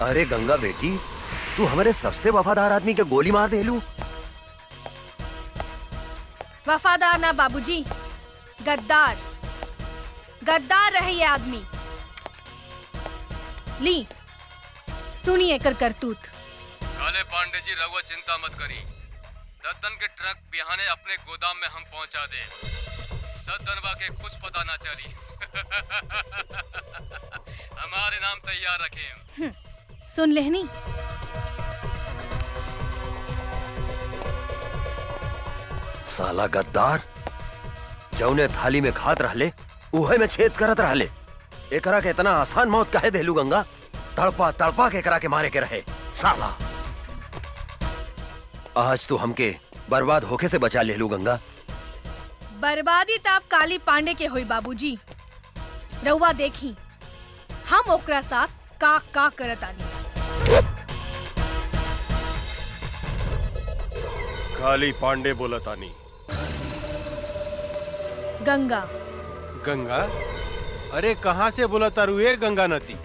अरे गंगा बेटी, तू हमारे सबसे वफादार आदमी के गोली मार दे लू। वफादार ना बाबूजी, गद्दार। गद्दार रहे ये आदमी। ली सुनिए कर करतूत। काले पांडे जी, रघुआ चिंता मत करी। दद्दन के ट्रक बिहाने अपने गोदाम में हम पहुंचा दे। दद्दनवा के कुछ पता ना चली। हमारे नाम तैयार रखें। सुन लेहनी। साला गद्दार, जौने थाली में खात रहले उहे में छेद करत रहले। एकरा के इतना आसान मौत काहे देलू गंगा? तड़पा तड़पा के एकरा के मारे के रहे साला। आज तू हमके बर्बाद होके से बचा ले लू गंगा। बर्बादी ताप काली पांडे के होई बाबूजी। रउआ देखी हम ओकरा साथ का करत आनी। काली पांडे बोलतानी। गंगा। गंगा? अरे कहाँ से बोलता रुए गंगा नदी?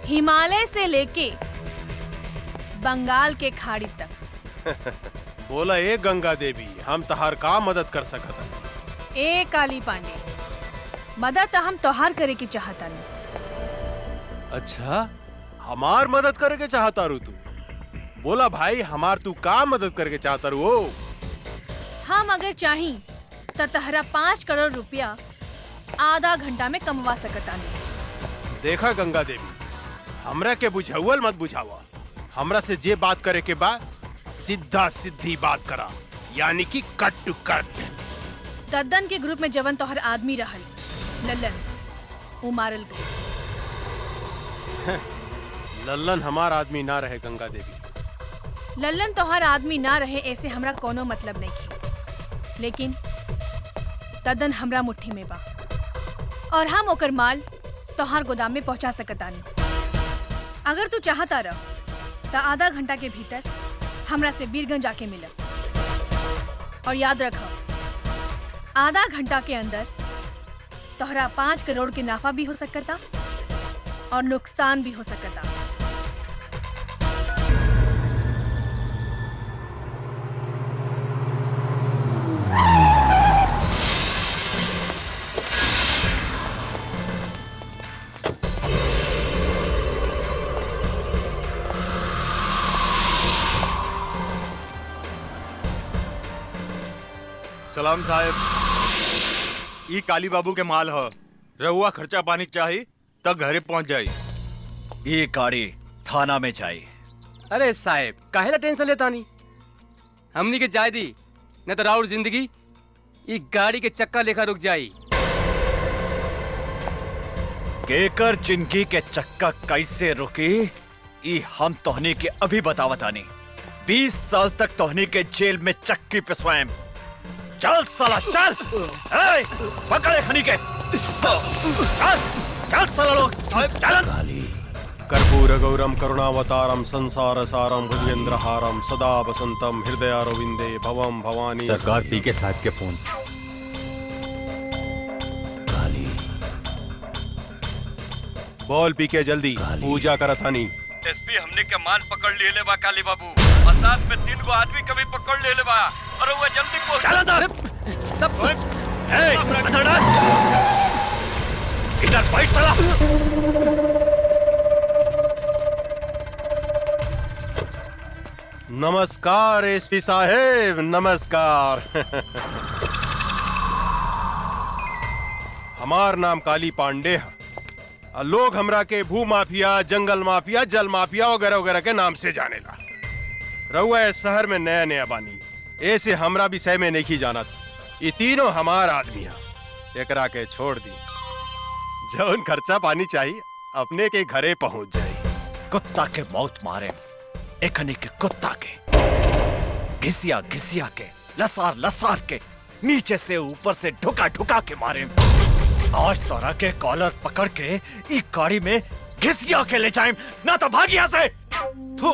हिमालय से लेके बंगाल के खाड़ी तक। बोला ए गंगा देवी, हम तहार का मदद कर सकत? ए काली पांडे, मदद तो हम तोहार करे के चाहता नहीं। अच्छा, हमार मदद करे के चाहता रू तू? बोला भाई, हमार तू का मदद करके चाहता रू? हम अगर चाही तो तहरा 5 करोड़ रुपया आधा घंटा में कमवा सकता नहीं। देखा गंगा देवी, हमरा के बुझावल मत बुझावा। हमरा से जे बात करे के बा सीधा सीधी बात करा, यानी कि कट टू कट। दद्दन के ग्रुप में जवन तोहर आदमी रहल लल्लन, वो मारल गई। लल्लन हमार आदमी ना रहे गंगा देवी। लल्लन तोहर आदमी ना रहे ऐसे हमरा कोनो मतलब नहीं की, लेकिन दद्दन हमरा मुट्ठी में बा और हम ओकर माल तोहार गोदाम में पहुंचा सकतानी। अगर तू चाहता रह तो आधा घंटा के भीतर हमरा से बीरगंज आके मिल। और याद रख, आधा घंटा के अंदर तोहरा 5 करोड़ के नाफा भी हो सकता और नुकसान भी हो सकता। सलाम साहब, ई काली बाबू के माल ह। रहुआ खर्चा पानी चाही तब घरे पहुंच जाई। ये गाड़ी थाना में जाई। अरे साहब, काहेला टेंशन लेता नहीं? हमनी के जाय दी, न तो राउर जिंदगी ई गाड़ी के चक्का लेखा रुक जाई। केकर जिंदगी के चक्का कैसे रुकी, ई हम तोहनी के अभी बतावतानी। 20 साल तक तोहनी के जेल में चक्की पे स्वयं। चल साला चल। ए, पकड़े खनी के। चल चल साला लोग, चल। कर्पूर गौरम करुणावतारम संसार सारम भुजगेंद्रहारम सदा वसंतम हृदयारविंदे भवम भवानी। सरकार पी के साथ के फोन। बोल पी के जल्दी पूजा करतानी। एसपी हमने के माल पकड़ ले बा काली बाबू, और साथ में 3 गो आदमी कभी पकड़ ले बा। और वो जल्दी पहुंच। चल अंदर। सब ए, अंदर डाल। इधर बैठ साला। नमस्कार एसपी साहेब, नमस्कार। हमार नाम काली पांडे है। लोग हमरा के भू माफिया, जंगल माफिया, जल माफिया वगैरह वगैरह के नाम से जानेला। रहुआ इस शहर में नया नया बानी, ऐसे हमरा विषय में नहीं जानत। ये तीनों हमार आदमी है। एकरा के छोड़ दी, जौन खर्चा पानी चाहिए अपने के घरे पहुंच जाए। कुत्ता के मौत मारे, एकने के कुत्ता के घिसिया घिसिया के, लसार लसार के, नीचे से ऊपर से ढुका ढुका के मारे। आज तोरा के कॉलर पकड़ के ई गाड़ी में घिसिया के ले जाए, ना तो भाग यहाँ से। थू,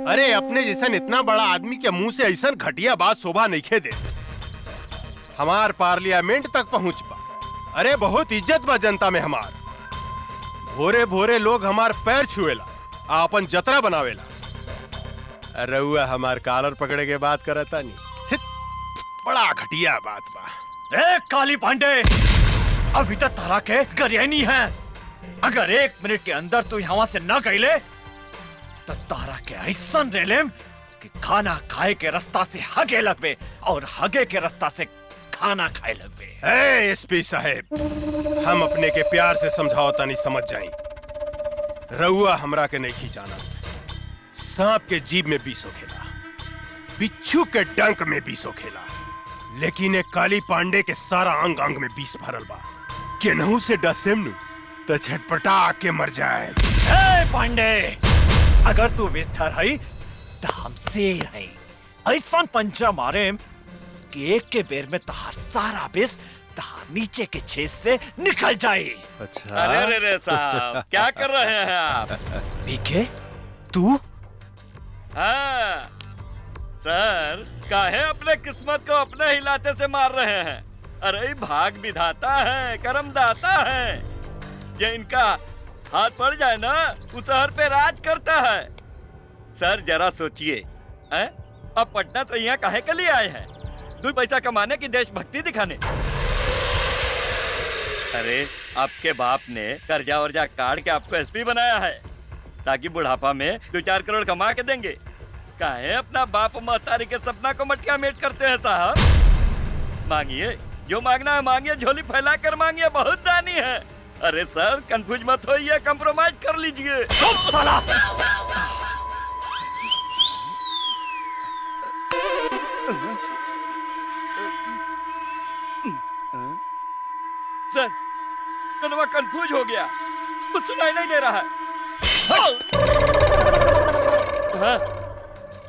अरे अपने जैसन इतना बड़ा आदमी के मुंह से ऐसा घटिया बात शोभा नहीं खे दे। हमार पार्लियामेंट तक पहुंच पा। अरे बहुत इज्जत बा जनता में हमार। भोरे भोरे लोग हमार पैर छुएला आ अपन जतरा बनावेला। रउआ हमार कॉलर पकड़े के बात करता नहीं। छित, बड़ा घटिया बात बा। ए काली पांडे, अभी तक तारा के गरिया नहीं है। अगर 1 मिनट के अंदर तू यहाँ से न गईले तो तारा के ऐसा रेलेम कि खाना खाए के रास्ता से हगे लगवे और हगे के रास्ता से खाना खाए लगवे। एसपी साहेब, हम अपने के प्यार से समझाओता नहीं समझ जाई। रउआ हमरा के नहीं जाना। सांप के जीभ में बीस होखेला, बिच्छू के डंक में बीस होखेला, लेकिन एक काली पांडे के सारा अंग अंग में बीस भरल बा। केनहू से डसेम नु तो छटपटा के मर जाए। ए पांडे, अगर तू विस्तार है तो हम शेर है। ऐसा पंचा मारे कि एक के बेर में तहार सारा विष तहार नीचे के छेद से निकल जाए। अच्छा, अरे रे साहब, क्या कर रहे हैं आप? पीके तू? हाँ सर, काहे अपने किस्मत को अपने हिलाते से मार रहे हैं? अरे भाग विधाता है, कर्म दाता है। ये इनका हाथ पड़ जाए ना, उस शहर पे राज करता है। सर जरा सोचिए, अब पटना से यहाँ काहे के लिए आए हैं? 2 पैसा कमाने की देशभक्ति दिखाने? अरे आपके बाप ने कर्जा वर्जा काट के आपको एसपी बनाया है ताकि बुढ़ापा में 2-4 करोड़ कमा के देंगे। काहे अपना बाप महतारी के सपना को मटका मेट करते हैं साहब? मांगिए, जो मांगना है मांगिए, झोली फैला कर मांगिए, बहुत दानी है। अरे सर कंफ्यूज मत होइए, कंप्रोमाइज कर लीजिए। साला! सर कनवा कंफ्यूज हो गया, कुछ सुनाई नहीं दे रहा है। हाँ,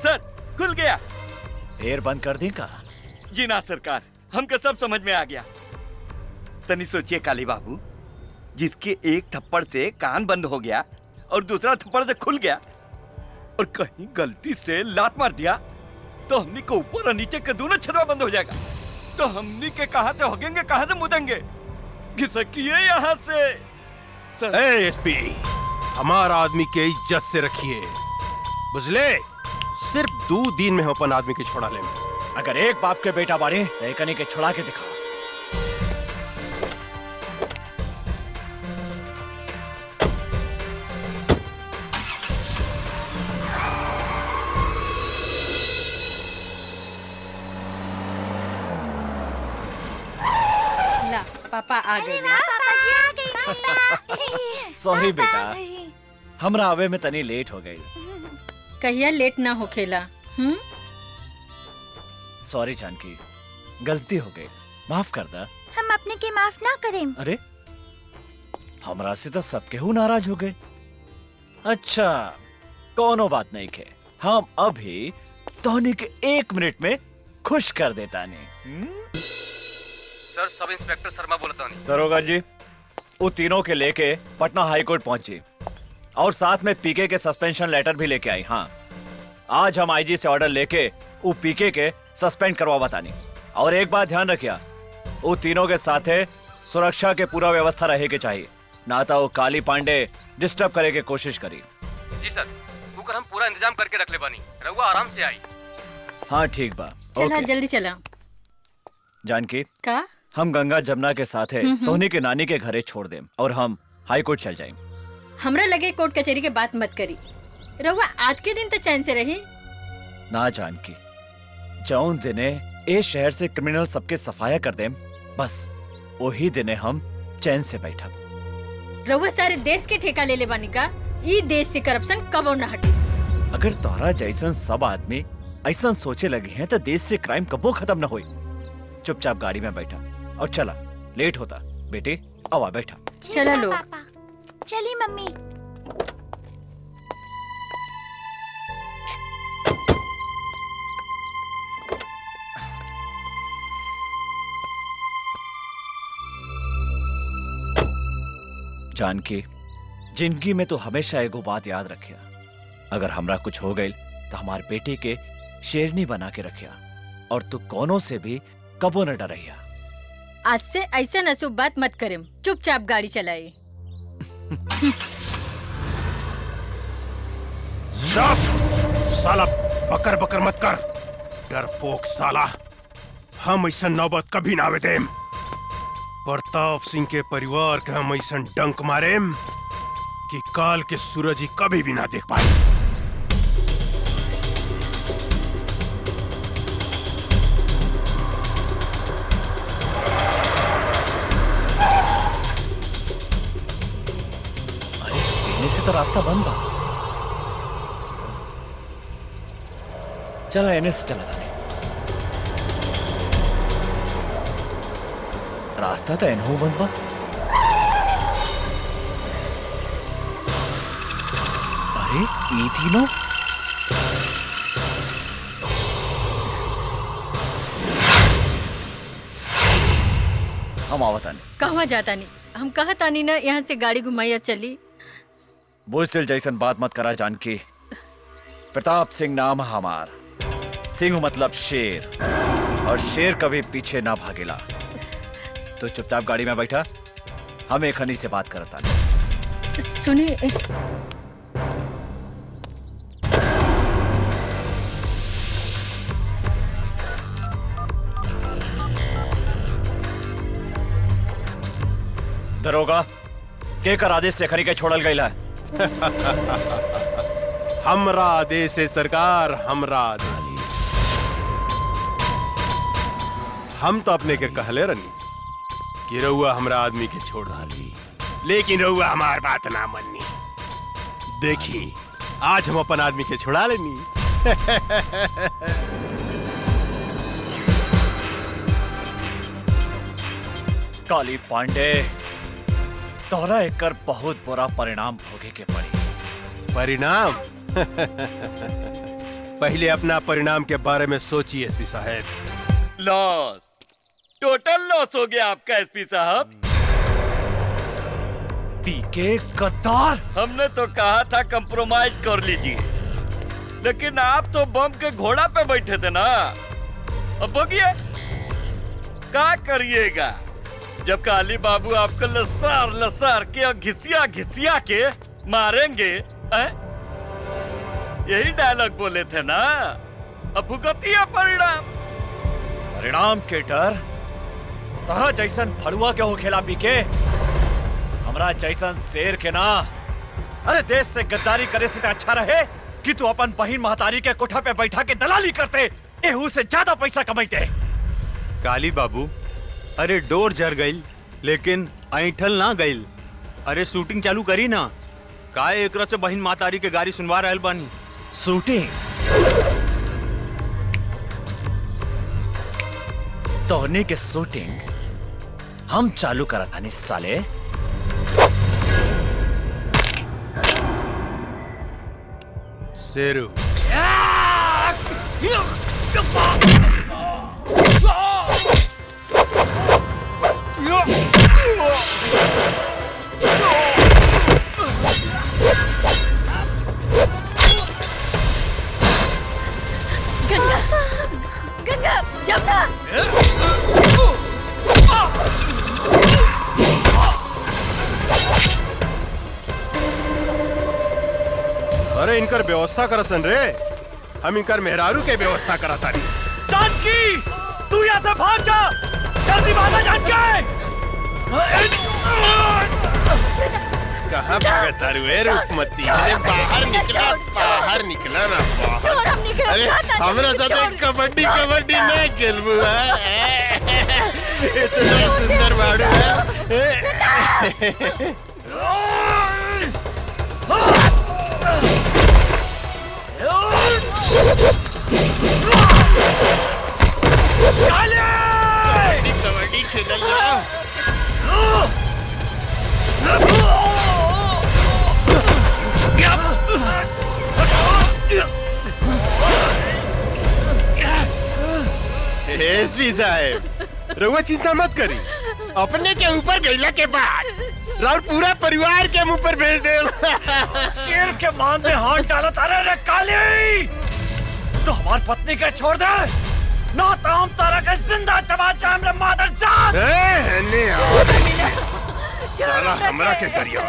सर खुल गया। एयर बंद कर दी का? जी ना सरकार, हमको सब समझ में आ गया। तनी सोचिए काली बाबू, जिसके एक थप्पड़ से कान बंद हो गया और दूसरा थप्पड़ से खुल गया, और कहीं गलती से लात मार दिया तो हमनी को ऊपर और नीचे के दोनों छदवा बंद हो जाएगा। तो हमनी के कहां से होगेंगे, कहां से मुदेंगे? घिसकिए यहाँ से। सर एसपी, हमारा आदमी के इज्जत से रखिए, बुझले? सिर्फ 2 दिन में हम अपन आदमी के छोड़ा ले। अगर एक बाप के बेटा बाड़े तो एकनी के छुड़ा के दिखा। ला पापा आ गए। सॉरी बेटा, हमरा आवे में तनी लेट हो गई। कहिया लेट ना होखेला। सॉरी जानकी, गलती हो गई, माफ कर दा। हम अपने के माफ ना करें। अरे हमरा से तो सबके हु नाराज हो गए। अच्छा कोनो बात नहीं के, हम अभी तोहनी के 1 मिनट में खुश कर देता नहीं। सर सब इंस्पेक्टर शर्मा बोलता नहीं। दरोगा जी, वो तीनों के लेके पटना हाई कोर्ट पहुंची और साथ में पीके के सस्पेंशन लेटर भी लेके आई। हाँ, आज हम आईजी से ऑर्डर लेके वो पीके के सस्पेंड करवा बतानी। और एक बात ध्यान रखिया, वो तीनों के साथे सुरक्षा के पूरा व्यवस्था रहे के चाहिए, ना तो वो काली पांडे डिस्टर्ब करे के कोशिश करी। जी सर, बुकर हम पूरा इंतजाम करके रख ले बानी, रहुआ आराम से आई। हाँ ठीक बा। चला ओके। जल्दी चला। जानकी, का हम गंगा जमुना के साथ है तोहनी के नानी के घरे छोड़ देम और हम हाई कोर्ट चल जाएं। हमरा लगे कोर्ट कचहरी के बात मत करी। रहुआ आज के दिन तो चैन से रही। ना जानकी, जौन दिने ए शहर से क्रिमिनल सबके सफाया कर देम, बस वही दिने हम चैन से बैठा। रहुआ सारे देश के ठेका ले ले बानी का? ई देश से करप्शन कबो न हटी। अगर तोहरा जैसन सब आदमी ऐसा सोचे लगे हैं तो देश से क्राइम कबो खत्म न होई। चुपचाप गाड़ी में बैठा और चला, लेट होता। बेटे आवा बैठा। चला लो। पापा, चली मम्मी। जानकी, जिंदगी में तो हमेशा एगो बात याद रखिया, अगर हमरा कुछ हो गई तो हमारे बेटे के शेरनी बना के रखिया और तू कोनो से भी कबो न डरिया। आज से ऐसा नसूब बात मत करें, चुपचाप गाड़ी चलाए। साला बकर बकर मत कर, डरपोक साला। हम ऐसा नौबत कभी ना आवे देम। प्रताप सिंह के परिवार के हम ऐसा डंक मारेम कि काल के सूरज ही कभी भी ना देख पाए। से तो रास्ता बंद बा। चला एने से चला था रास्ता तो एनहू बंद बा। अरे ये तीनों हम आवतानी। कहवा जाता नहीं, हम कहा तानी ना यहाँ से गाड़ी घुमाई और चली। बुजदिल जैसन बात मत करा जानकी। प्रताप सिंह नाम हमार, सिंह मतलब शेर, और शेर कभी पीछे ना भागेला। तो चुपचाप गाड़ी में बैठा, हम एक हनी से बात करता नहीं। सुनिए, दरोगा के कर आदेश से खरी के छोड़ल गईला है। हमरा आदेश है सरकार, हमरा आदेश। हम तो अपने के कहले रनी कि रउआ हमरा आदमी के छोड़ डाली, लेकिन रउआ हमार बात ना मननी। देखी आज हम अपन आदमी के छोड़ा लेनी। काली पांडे, तोहरा एकर बहुत बुरा परिणाम भोगे के पड़ी। परिणाम? पहले अपना परिणाम के बारे में सोचिए एसपी साहब। लॉस, टोटल लॉस हो गया आपका एसपी साहब। पीके गद्दार, हमने तो कहा था कंप्रोमाइज कर लीजिए, लेकिन आप तो बम के घोड़ा पे बैठे थे ना। अब बोगिए क्या करिएगा जब काली बाबू आपको लसार लसार के और घिसिया घिसिया के मारेंगे। यही डायलॉग बोले थे ना। अब भुगतिया परिणाम। परिणाम के डर तोहरा जैसन फड़ुआ के हो खेला पीके, हमरा जैसन शेर के ना। अरे देश से गद्दारी करे से अच्छा रहे कि तू अपन बहिन महतारी के कोठा पे बैठा के दलाली करते, एहू से ज्यादा पैसा कमाते। काली बाबू, अरे डोर जर गईल लेकिन ऐठल ना गईल। अरे शूटिंग चालू करी ना, काहे एकरा से बहिन मातारी के गाड़ी सुनवा रहल बानी। शूटिंग? तोहनी के शूटिंग हम चालू करा था साले। शेरू, गंगा, गंगा, जमुना। अरे इनकर व्यवस्था करसन रे, हम इनकर मेहरारू के व्यवस्था करता नहीं। जानकी, तू यहाँ से भाग जा, जल्दी भागा जानकी। कहाँ भागत तारू है रूपमती? अरे बाहर निकला, बाहर निकला ना बाहर। अरे हमरा साथ कबड्डी कबड्डी नहीं खेलबू है। इतना सुंदर बाड़ू है। कबड्डी खेल जा। एसपी साहब, रउआ चिंता मत करी, अपने के ऊपर गईला के बाद राउर पूरा परिवार के मुंह पर भेज दे। शेर के मान में हाथ डाला तारे रे काली, तो हमारी पत्नी के छोड़ दे, ना तो हम तारा के जिंदा चबा चाहे मादर जान। साला साला हमरा के करिया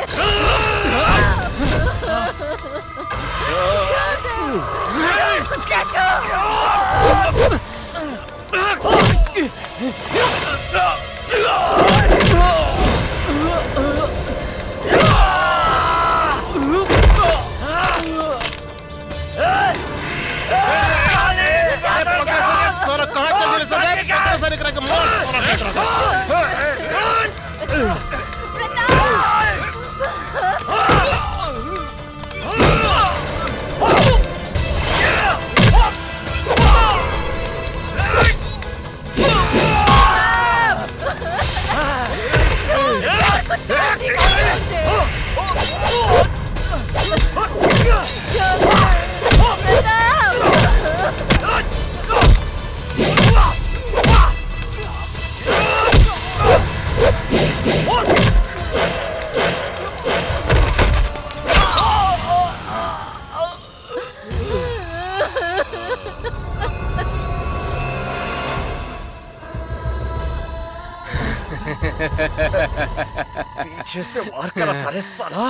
पीछे से वार करा तारे साला,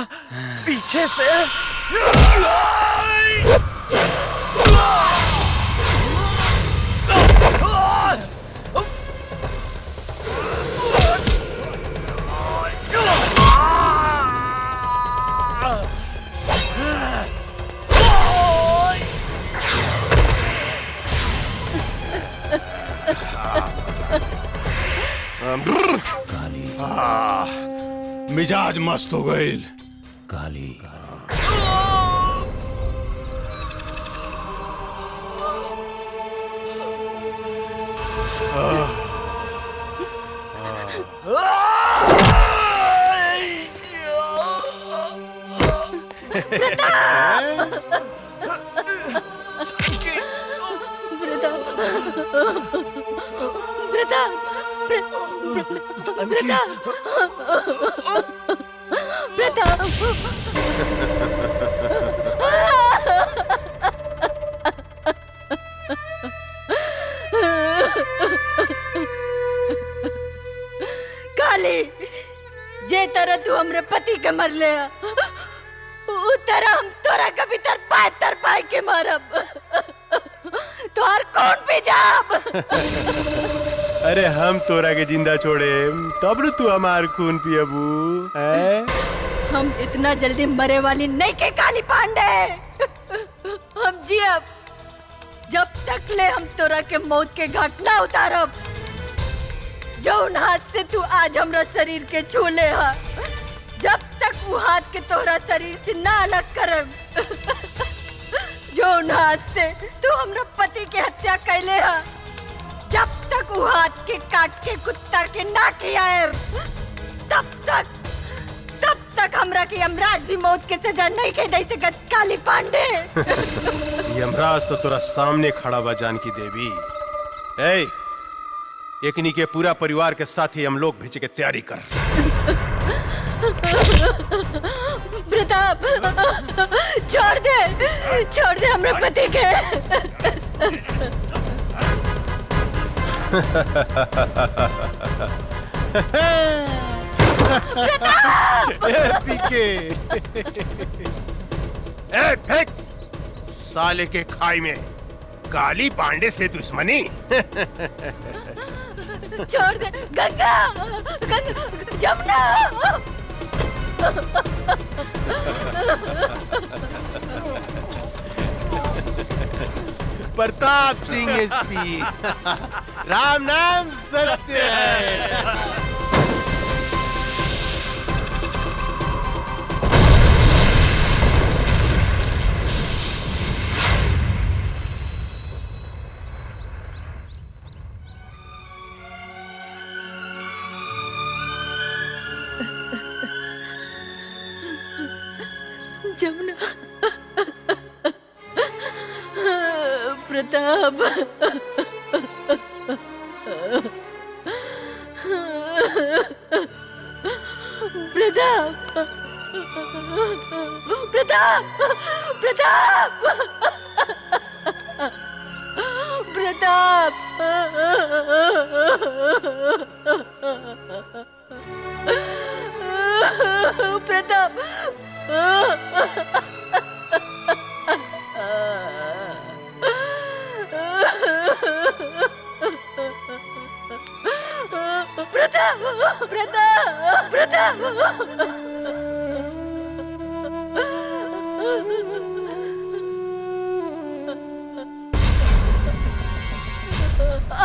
पीछे से। मिजाज मस्त हो गई। काली काली, जे तरह तू हमरे पति के मर ले उ तरह हम तोरा कभी तर पाए के मारब। तोहर कौन भी जाब। अरे हम तोरा के जिंदा छोड़े तब न तू हमार खून पियबू है? हम इतना जल्दी मरे वाली नहीं के काली पांडे। हम जियब जब तक ले हम तोरा के मौत के घाट ना उतारब। जौन हाथ से तू आज हमरा शरीर के छू ले हा, जब तक वो हाथ के तोरा शरीर से ना अलग करब। जौन हाथ से तू हमरा पति के हत्या कैले हा, जब तक वो हाथ के काट के कुत्ता के ना खियाए, तब तक हमरा के यमराज भी मौत के सजा नहीं के दे सकत काली पांडे। यमराज तो तोरा सामने खड़ा बा जानकी देवी। ए, एकनी के पूरा परिवार के साथ ही हम लोग भेजे के तैयारी कर। प्रताप, छोड़ दे हमरे पति के। पीके ए फेंक साले के खाई में काली पांडे से दुश्मनी। छोड़ दे गंगा, जमुना। प्रताप सिंह एसपी, राम नाम सत्य है। जमुना, प्रताप, प्रताप। प्रताप प्रताप प्रताप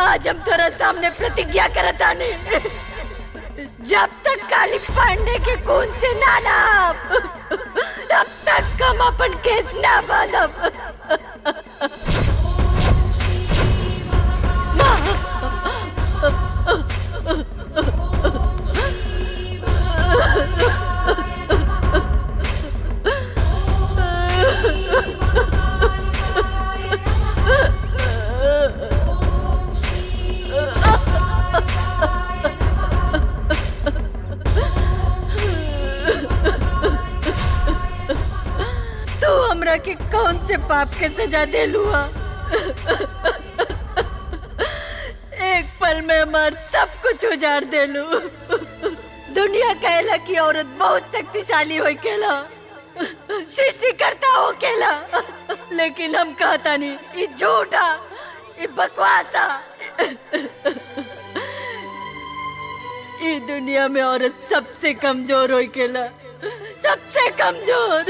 आज हम तेरा सामने प्रतिज्ञा करता नहीं, जब तक काली पांडे के खून से ना नाप तब तक हम अपन केस ना बांधब। तू हमरा के कौन से पाप के सजा दे लुआ? एक पल में मर्द सब कुछ उजाड़ दे लू। दुनिया कहला कि औरत बहुत शक्तिशाली हो केला, सृष्टिकर्ता हो केला, लेकिन हम कहता नहीं, ये झूठा, ये बकवासा। ये दुनिया में औरत सबसे कमजोर हो केला, सबसे कमजोर।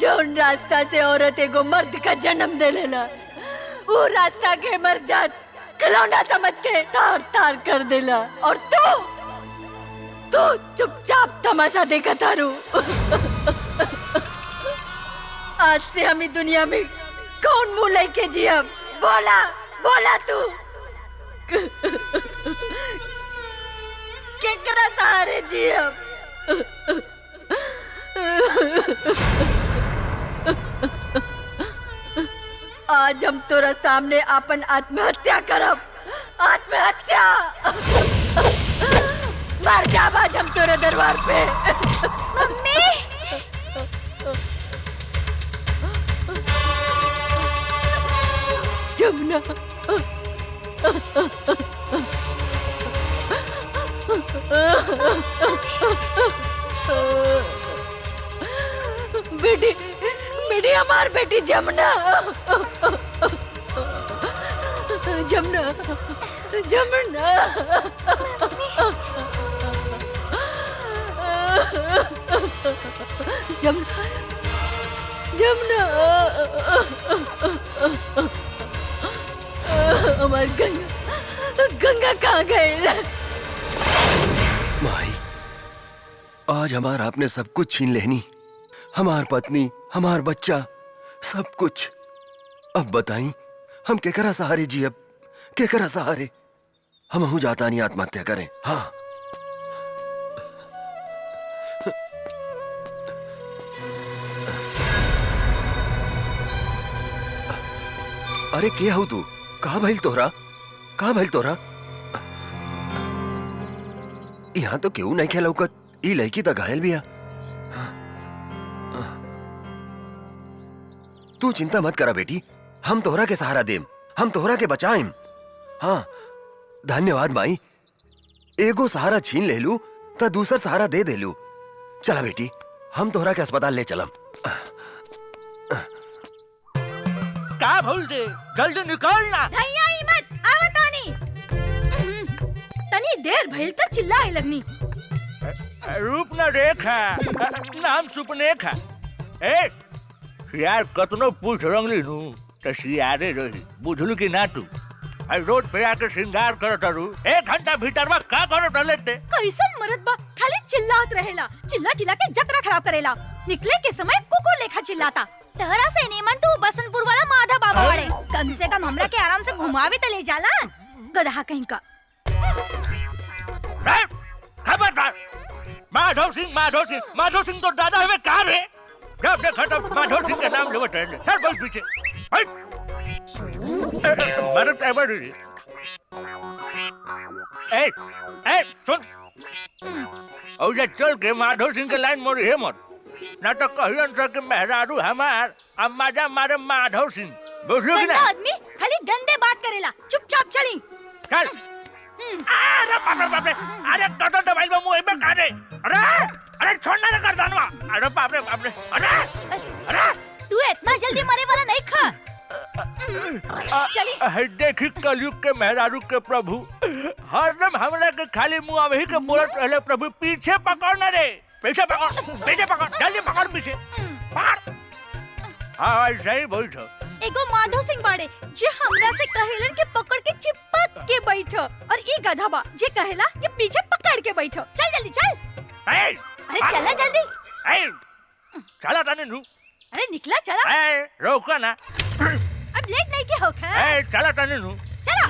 जौन रास्ता से औरत एगो मर्द का जन्म दे लेला, वो रास्ता के मर जात खिलौना समझ के तार तार कर देला, और तू चुपचाप तमाशा देखा तारू। आज से हम दुनिया में कौन मुंह लेके जियब? बोला बोला तू। केकरा सहारे जियब? आज हम तोरा सामने अपन आत्महत्या करब। आत्महत्या मर जाब आज हम तोरे दरबार पे। मम्मी जमुना बेटी बेटी हमार बेटी जमुना जमुना जमुना जमुना जमुना हमार गंगा गंगा कहाँ गए? माई, आज हमार आपने सब कुछ छीन लेनी, हमार पत्नी, हमार बच्चा, सब कुछ। अब बताई हम केकरा सहारे जियब? केकरा सहारे? हम हूं जाता नहीं आत्महत्या करें। हाँ अरे के हूँ तू? कहा भइल तोहरा? कहा भइल तोहरा? यहाँ तो क्यों नहीं खेला लौकत? ई लड़की तो घायल भी है। तू चिंता मत करा बेटी, हम तोहरा के सहारा देम, हम तोहरा के बचाएम। हाँ धन्यवाद माई, एगो सहारा छीन ले लू तो दूसरा सहारा दे दे लू। चला बेटी, हम तोहरा के अस्पताल ले चलम। का भूल दे, जल्दी निकलना। धैया ही मत, आवत आनी। तनी देर भइल त चिल्लाए लगनी। रूप न रेखा, नाम सुपनेखा। ए यार कतनो पूछ रंगली नु त सियारे रही, बुझलू कि ना तू? रोड पे आके श्रृंगार करत रू, 1 घंटा भीतर में का करत लेते? कैसन मरद बा, खाली चिल्लात रहेला, चिल्ला चिल्ला के जतरा खराब करेला। निकले के समय कुकुर लेखा चिल्लाता। तहरा से नीमन तू बसंतपुर वाला माधा बाबा वाले, कम से कम हमरा के आराम से घुमावे त ले जाला। गधा कहीं का। खबरदार! माधव सिंह तो दादा हमें कहा रे? जब देखा तब माधव सिंह का नाम लेवट रहे। चल बस पीछे। मरद एवर ए सुन, और ये चल के माधव सिंह के लाइन मोड़ी है मत, ना तो कहियन सके मेहरारू हमार अम्माजा मारे माधव सिंह। बुझलू कि गंदा ना? आदमी खाली गंदे बात करेला, चुपचाप चली। चल। अरे बाप रे बाप रे, अरे कटो दवाई में मुंह में काटे। अरे छोड़ना ना कर दानवा। अरे बाप रे, अरे तू इतना जल्दी मरे वाला नहीं खा। चली देखी कलयुग के मेहरारू के प्रभु हरदम हमरा के खाली मुंह वही के बोलत रहले प्रभु पीछे पकड़ न रे पीछे पकड़ जल्दी पकड़ पीछे पकड़। हाँ ऐसा ही बैठ। एगो माधव सिंह बाड़े जे हमरा से कहेलन के पकड़ के चिपक के बैठ और ई गधा बा जे कहेला कि पीछे पकड़ के बैठ। चल जल्दी चल। अरे चला जल्दी। चला तने नु। अरे निकला चला। रोका ना। अब लेट नहीं के होखा। चला तने नु। चला।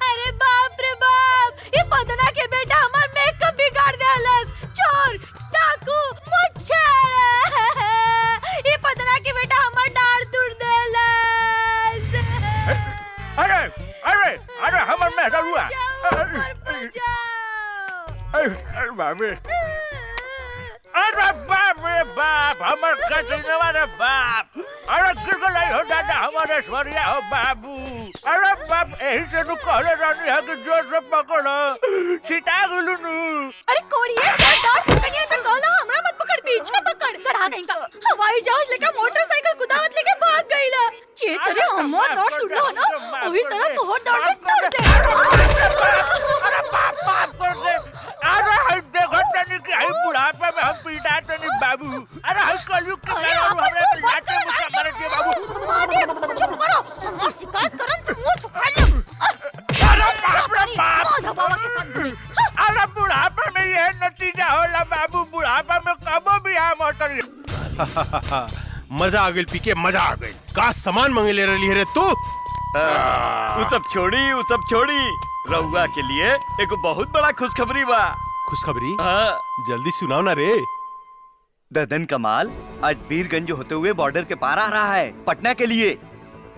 अरे बाप रे बाप ये पदना के बेटा हमार मेकअप बिगाड़ देलस। चोर डाकू मुच्छर ये पदना के बेटा हमार डाढ़ तोड़ देलस। अरे अरे अरे हमार मेहरारू हुआ। अरे बाबे अरे बाप रे बाप हमार कचनवा रे बाप। अरे गिरगल आई हो दादा हमारे स्वरिया हो बाबू। अरे बाप यही से नु कहले रानी है कि जोर से पकड़ो सीता गुलू नु। अरे कोड़िए डांट पकड़िए तो कहलो हमरा मत पकड़ पीछे पकड़ गधा कहीं का। हवाई जहाज लेके मोटरसाइकिल कुदावत लेके भाग गईला। जे तेरे हमर डांट टूटलो ना वही तरह तोहर डांट भी तोड़ दे। अरे बाप बाप कर दे। अरे देखो तनी कि हई बुढ़ापे में हम पीटा तनी बाबू। अरे हई कलयुग के मेहरारू हमरे के लाते मुका मारे दे बाबू। मादे चुप करो हमार शिकायत करन तो मुंह छुपा ले। अरे बाप रे बाप माधव बाबा के साथ घुरी। अरे बुढ़ापे में ये नतीजा होला बाबू। बुढ़ापे में कबो भी आ मोटर। मजा आ गई पीके मजा आ गई। का सामान मंगे ले रही है रे तू। वो सब छोड़ी रहुआ के लिए एक बहुत बड़ा खुशखबरी बा। खुशखबरी हाँ। जल्दी सुनाओ ना रे। ददन का माल आज बीरगंज होते हुए बॉर्डर के पार आ रहा है पटना के लिए।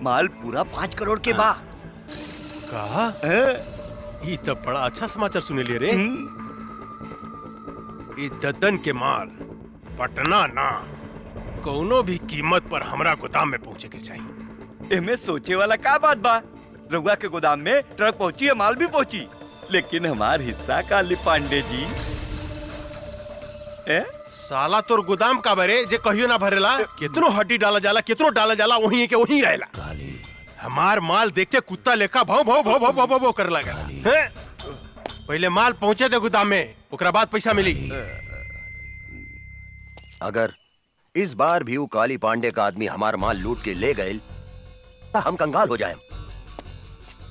माल पूरा 5 करोड़ के बा। कहा ये तो बड़ा अच्छा समाचार सुने ले रे। ये ददन के माल पटना ना कोनो भी कीमत पर हमरा गोदाम में पहुंचे के चाहिए। इनमें सोचे वाला का बात बा। रघुआ के गोदाम में ट्रक पहुंची है माल भी पहुंची लेकिन हमार हिस्सा काली पांडे जी। साला तोर गोदाम का बरे जे कहियो ना भरेला। कितनो हड्डी डाला जाला कितनो डाला जाला वही है के वही रहेला। हमार माल देखते कुत्ता लेखा भाव भाव भाव भाव भाव भाव कर लगा। पहले माल पहुंचे दे गोदाम में ओकरा बाद पैसा मिली। अगर इस बार भी वो काली पांडे का आदमी हमार माल लूट के ले गए तो हम कंगाल हो जाएं।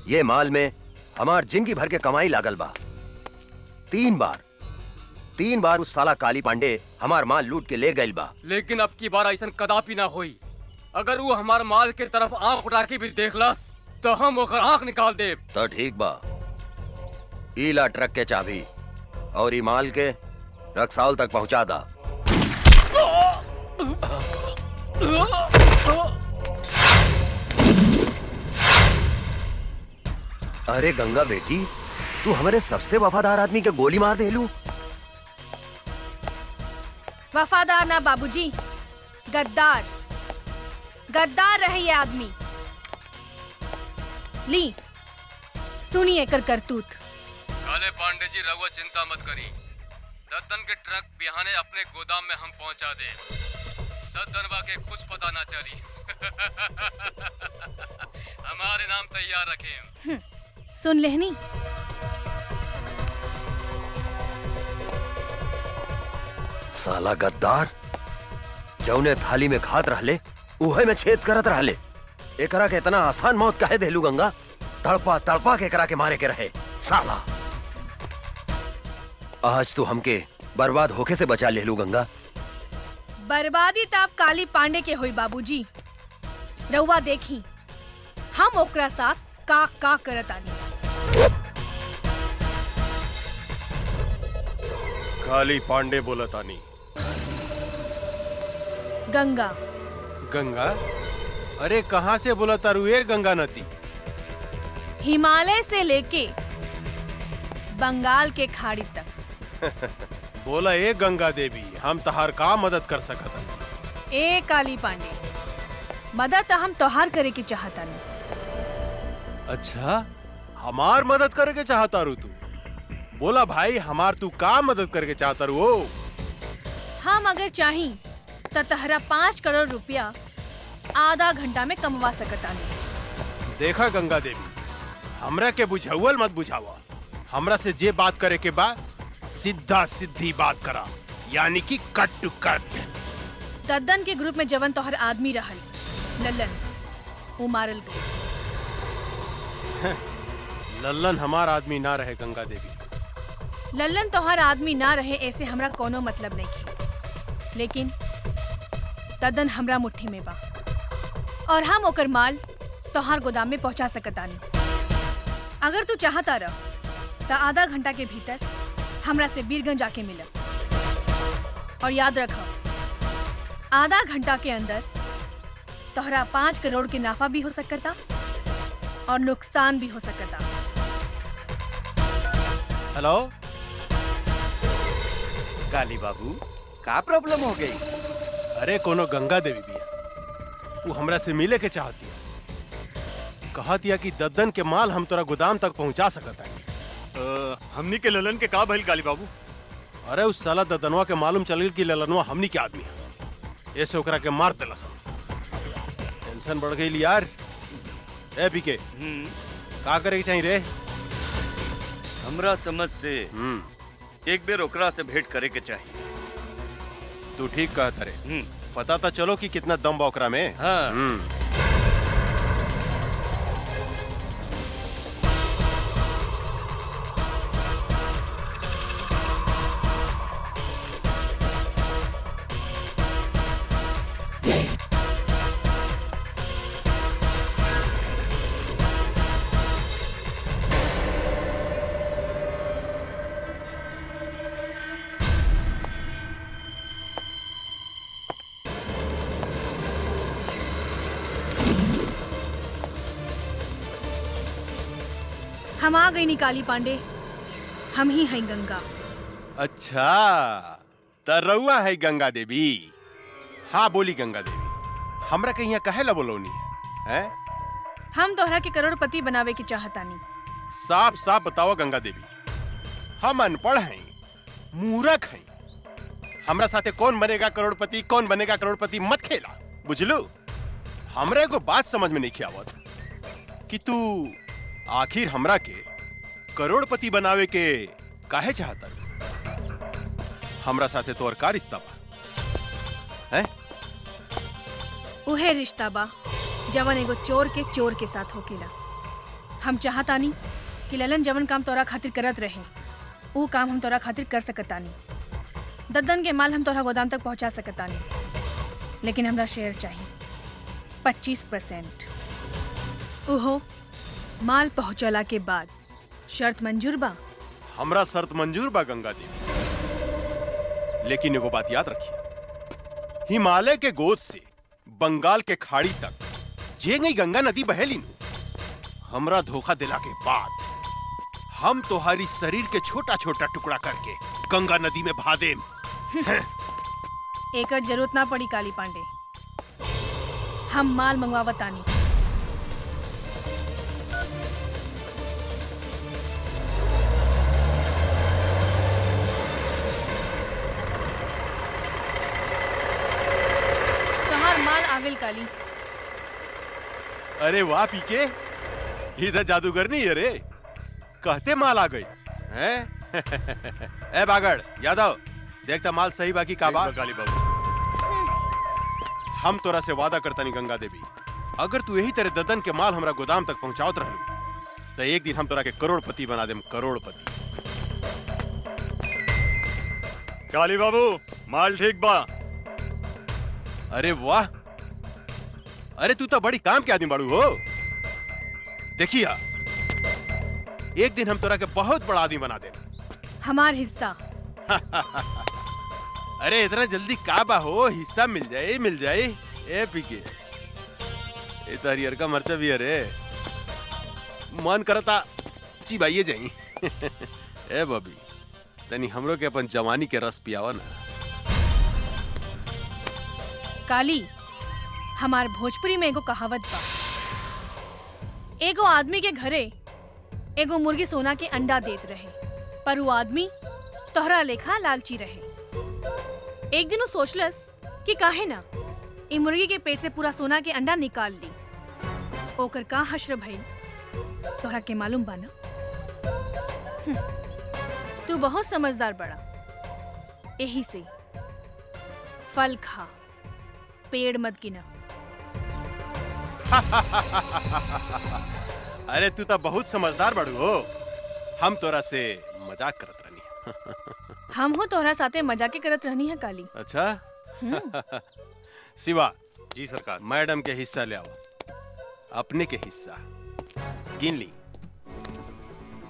ये माल में हमार जिंदगी भर के कमाई लागल बा। 3 बार उस साला काली पांडे हमार माल लूट के ले गइल बा। लेकिन अब की बार ऐसा कदापि ना होई। अगर वो हमार माल के तरफ आंख उठा के भी देखलस तो हम ओकर आंख निकाल देब। तो ठीक बा ईला ट्रक के चाबी और ई माल के रक्सौल तक पहुंचा दा। अरे गंगा बेटी तू हमारे सबसे वफादार आदमी के गोली मार देलू। वफादार ना बाबूजी गद्दार गद्दार रहे ये आदमी। ली सुनिए कर करतूत। काले पांडे जी रघुआ चिंता मत करी। दद्दन के ट्रक बिहाने अपने गोदाम में हम पहुंचा दे। दद्दन वाके कुछ पता ना चली। हमारे नाम तैयार रखें। सुन लेहनी साला गद्दार जौने थाली में खात रहले उहे में छेद करत रहले। एकरा के इतना आसान मौत काहे देलू गंगा। तड़पा तड़पा के एकरा के मारे के रहे साला। आज तू हमके बर्बाद होके से बचा लेलू गंगा। बर्बादी ताप काली पांडे के होई बाबूजी। रउआ देखी हम ओकरा साथ का करत आनी। काली पांडे बोला तानी। गंगा गंगा अरे कहाँ से बोला तारू ये गंगा नदी। हिमालय से लेके बंगाल के खाड़ी तक। बोला ए गंगा देवी हम तहार का मदद कर सकत। ए काली पांडे मदद हम तोहार करे के चाहता नहीं। अच्छा हमार मदद करे के चाहता रू तू। बोला भाई हमार तू का मदद करके चाहता रू। हम अगर चाही तो तहरा 5 करोड़ रुपया आधा घंटा में कमवा सकतानी। देखा गंगा देवी, हमरा के बुझावल मत बुझावा। हमरा से जे बात करे के बा सीधा सीधी बात करा, यानी कि कट टू कट। दद्दन के ग्रुप में जवन तोहर आदमी रहल लल्लन, वो मारल गई। लल्लन हमार आदमी ना रहे गंगा देवी। लल्लन तोहर आदमी ना रहे ऐसे हमरा कोनो मतलब नहीं थी, लेकिन दद्दन हमरा मुट्ठी में बा और हम ओकर माल तोहर गोदाम में पहुंचा सकतानी। अगर तू चाहता रह तो आधा घंटा के भीतर हमरा से बीरगंज आके मिल। और याद रख, आधा घंटा के अंदर तोहरा 5 करोड़ के नाफा भी हो सकता और नुकसान भी हो सकता। हेलो काली बाबू, का प्रॉब्लम हो गई? अरे कोनो गंगा देवी भी है, वो हमरा से मिले के चाहती है। कहतिया कि दद्दन के माल हम तोरा गोदाम तक पहुंचा सकता है। हमनी के ललन के का भइल काली बाबू? अरे उस साला दद्दनवा के मालूम चल गई कि ललनवा हमनी के आदमी है, ऐसे ओकरा के मार देला सब। टेंशन बढ़ गई यार। ए पीके, का करे के चाहिए रे? हमरा समझ से एक बेर ओकरा से भेंट करे के चाहिए। तू ठीक कहता रे। पता तो चलो कि कितना दम बा ओकरा में। हाँ। हम आ गई निकाली पांडे, हम ही हैं गंगा। अच्छा, तरौआ है गंगा देवी। हाँ बोली गंगा देवी, हमरा के यहाँ कहे ला बोलौनी है? हम तोहरा के करोड़पति बनावे की चाहतानी। साफ साफ बताओ गंगा देवी, हम अनपढ़ हैं, मूर्ख हैं। हमरा साथे कौन बनेगा करोड़पति, कौन बनेगा करोड़पति मत खेला, बुझलू? हमरे को बात समझ में नहीं आवत कि तू आखिर हमरा के करोड़पति बनावे के काहे चाहता? हमरा साथे तोर का रिश्ता बा? हैं? उहे रिश्ता बा जवन एगो चोर के चोर के साथ होकेला। हम चाहतानी कि ललन जवन काम तोरा खातिर करत रहे, वो काम हम तोरा खातिर कर सकतानी। दद्दन के माल हम तोरा गोदाम तक पहुंचा सकतानी, लेकिन हमरा शेयर चाहिए 25%। उहो माल पहुंचला के बाद। शर्त मंजूर बा? हमरा शर्त मंजूर बा गंगा देवी, लेकिन एगो बात याद रखिए, हिमालय के गोद से बंगाल के खाड़ी तक जे गई गंगा नदी बहेली नु, हमरा धोखा दिला के बाद हम तोहारी शरीर के छोटा छोटा टुकड़ा करके गंगा नदी में बहा देम। एकर जरूरत ना पड़ी काली पांडे, हम माल मंगवावतानी। आगल काली। अरे वाह पीके, इधर जादूगर नहीं है रे, कहते माल आ गई हैं? ए बागड़ यादव, देखता माल सही बाकी का बात? काली बाबू, हम तोरा से वादा करता नहीं गंगा देवी, अगर तू यही तरह ददन के माल हमरा गोदाम तक पहुंचावत रहलू तो एक दिन हम तोरा के करोड़पति बना देम, करोड़पति। काली बाबू माल ठीक बा? अरे वाह, अरे तू तो बड़ी काम के आदमी बाड़ू हो। देखिया, एक दिन हम तोरा के बहुत बड़ा आदमी बना दे। हमार हिस्सा। अरे इतना जल्दी का बा हो, हिस्सा मिल जाए मिल जाए। ए पीके, ए तो हरियर का मर्चा भी अरे मन करता चिबाइए जाई। ए बबी, तनी हमरो के अपन जवानी के रस पियावा ना। काली, हमार भोजपुरी में एगो कहावत बा, एगो आदमी के घरे एगो मुर्गी सोना के अंडा देत रहे, पर वो आदमी तोहरा लेखा लालची रहे। एक दिन वो सोचलस कि काहे ना ई मुर्गी के पेट से पूरा सोना के अंडा निकाल ली। ओकर का हश्र भइल तोहरा के मालूम बा ना? तू बहुत समझदार बड़ा, यही से फल खा, पेड़ मत गिना। अरे तू तो बहुत समझदार बड़ू हो। हम तोरा से मजाक करत रहनी। हम हो तोहरा साथे मजाके करत रहनी है काली। अच्छा शिवा जी सरकार। मैडम के हिस्सा ले आओ, अपने के हिस्सा गिन ली।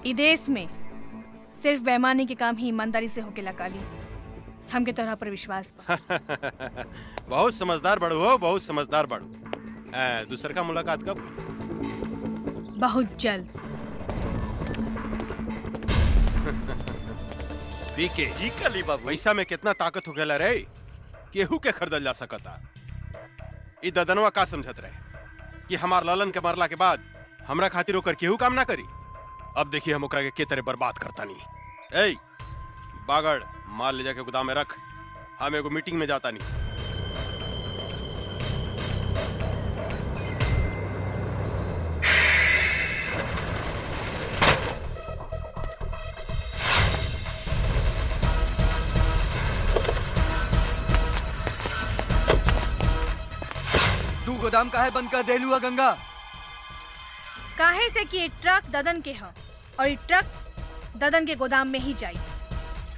ई देश में सिर्फ बेईमानी के काम ही ईमानदारी से होकेला काली। हमके तोहरा पर विश्वास बा। बहुत समझदार बड़ू हो, बहुत समझदार बड़ू। दूसर का मुलाकात कब हुई? बहुत जल्द। पीके जी काली बाबू। पैसा में कितना ताकत हो गया रे, केहू के खरीदल जा सकता। ई ददनवा का समझत रहे कि हमार ललन के मरला के बाद हमरा खातिर ओकर केहू काम ना करी। अब देखिए हम ओकरा के तरह बर्बाद करता नहीं। ए बागड़ माल ले जाके गोदाम में रख, हम एगो मीटिंग में जाता नहीं। तू गोदाम काहे बंद कर देलू है गंगा? काहे से कि ये ट्रक ददन के ह और ये ट्रक ददन के गोदाम में ही जाई।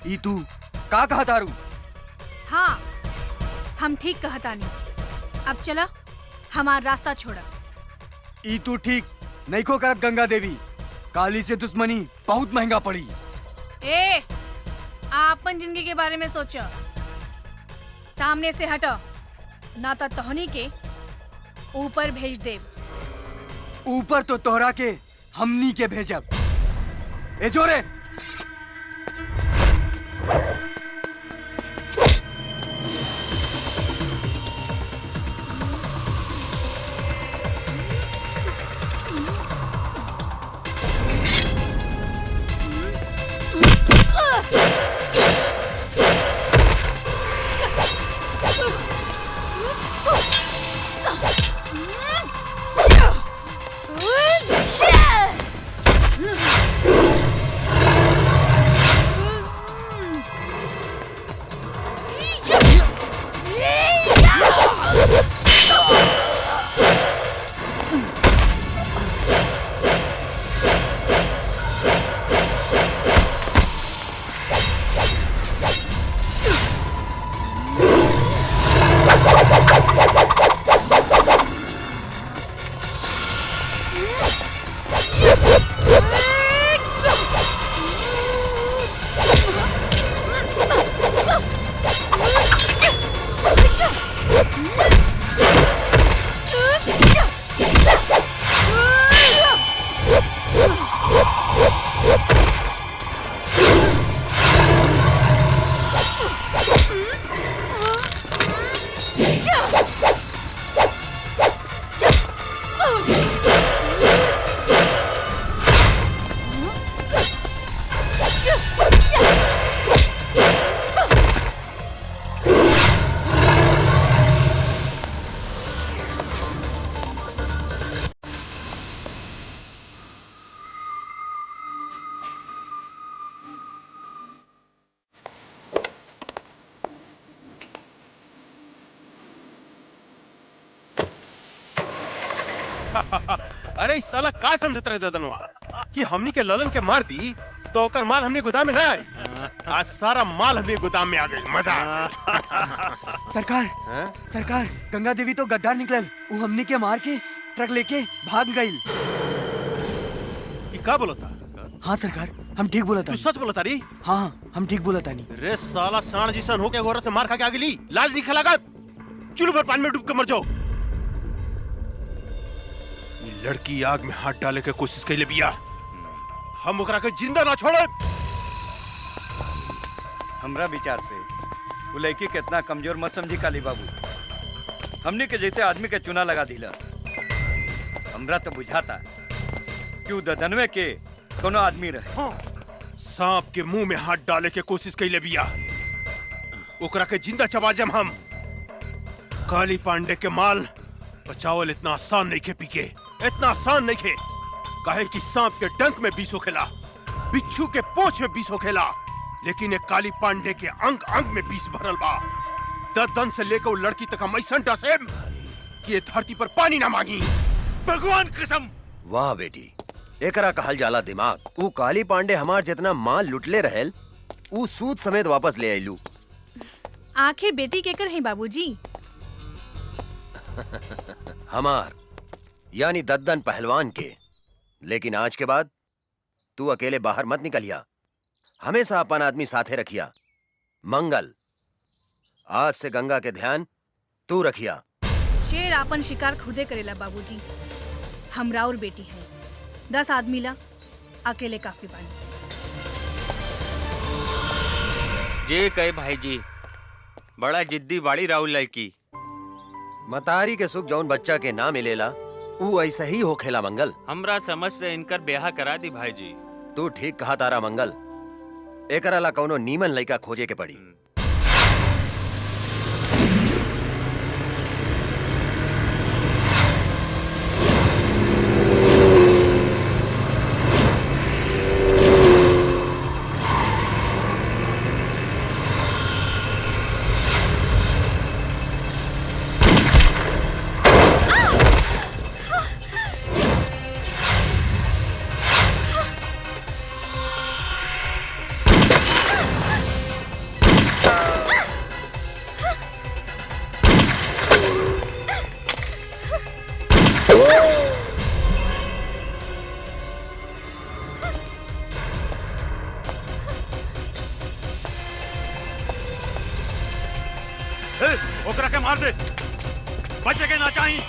ई तू का कहा तारू? हाँ, हम ठीक कहतानी। अब चला, हमार रास्ता छोड़ा। ई तू ठीक नहीं को करत गंगा देवी। काली से दुश्मनी बहुत महंगा पड़ी। ए, आपन जिंदगी के बारे में सोचो। सामने से हटो, ना तो तोहनी के ऊपर भेज दे। ऊपर तो तोहरा के हमनी के भेजब। ए जोरे अरे साला का समझत रहे ददनवा कि हमनी के ललन के मार दी तो ओकर माल हमने गोदाम में ना आई। आज सारा माल हमने गोदाम में आ गई। मजा सरकार सरकार गंगा देवी तो गद्दार निकलल। वो हमनी के मार के ट्रक लेके भाग गई। ये का बोलता? हाँ सरकार, हम ठीक बोला था। तू सच बोलता री? हाँ हम ठीक बोला था। रे साला साण जिसन होके गोरा से मार खा के आ गेली, लाज नहीं खलागा। चुल्लू भर पानी में डूब के मर जाओ। ये लड़की आग में हाथ डाले के कोशिश कैले बिया, हम ओकरा के जिंदा ना छोड़े। हमरा विचार से वो लड़की कितना कमजोर मत समझी काली बाबू। हमने के जैसे आदमी के चुना लगा दिला। हमरा तो बुझाता कि वो ददनवे के कोनो आदमी रहे। सांप के मुंह में हाथ डाले के कोशिश कैले बिया। ओकरा के जिंदा चबा जम हम। काली पांडे के माल बचावल इतना आसान नहीं खे पीके, इतना आसान नहीं खे। काहे कि सांप के डंक में 20 खेला, बिच्छू के पोंछ में 20 खेला, लेकिन एक काली पांडे के अंग अंग में 20 भरल बा। दन से लेकर वो लड़की तक हम ऐसा डसेम कि ये धरती पर पानी ना मांगी। भगवान कसम। वाह बेटी, एकरा कहल जाला दिमाग। ऊ काली पांडे हमार जितना माल लुटले रहेल, ऊ सूद समेत वापस ले आइलू। आखिर बेटी केकर है बाबूजी? हमार यानी दद्दन पहलवान के। लेकिन आज के बाद तू अकेले बाहर मत निकलिया, हमेशा अपन आदमी साथे रखिया। मंगल, आज से गंगा के ध्यान तू रखिया। शेर आपन शिकार खुदे करेला बाबूजी। हमरा और बेटी है, 10 आदमी ला अकेले काफी बानी। जे कहे भाई जी, बड़ा जिद्दी बाड़ी राहुल लड़की। मतारी के सुख जौन बच्चा के ना मिलेला, ऊ ऐसा ही हो खेला मंगल। हमरा समझ से इनकर ब्याह करा दी भाई जी। तू ठीक कहा तारा मंगल, एकरा ला कौनो नीमन लइका खोजे के पड़ी। ओकरा के मार दे, बचे के ना चाहिए।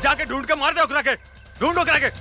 जाके ढूंढ के मार दे ओकरा के, ढूंढ ओकरा के।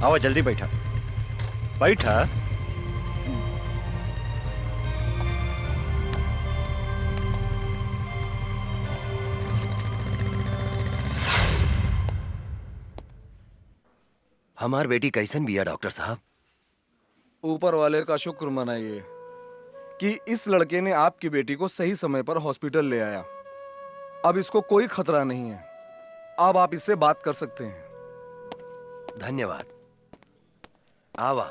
आओ जल्दी बैठा बैठा। हमार बेटी कैसन बिया डॉक्टर साहब? ऊपर वाले का शुक्र मनाइए कि इस लड़के ने आपकी बेटी को सही समय पर हॉस्पिटल ले आया। अब इसको कोई खतरा नहीं है, अब आप इससे बात कर सकते हैं। धन्यवाद। आवा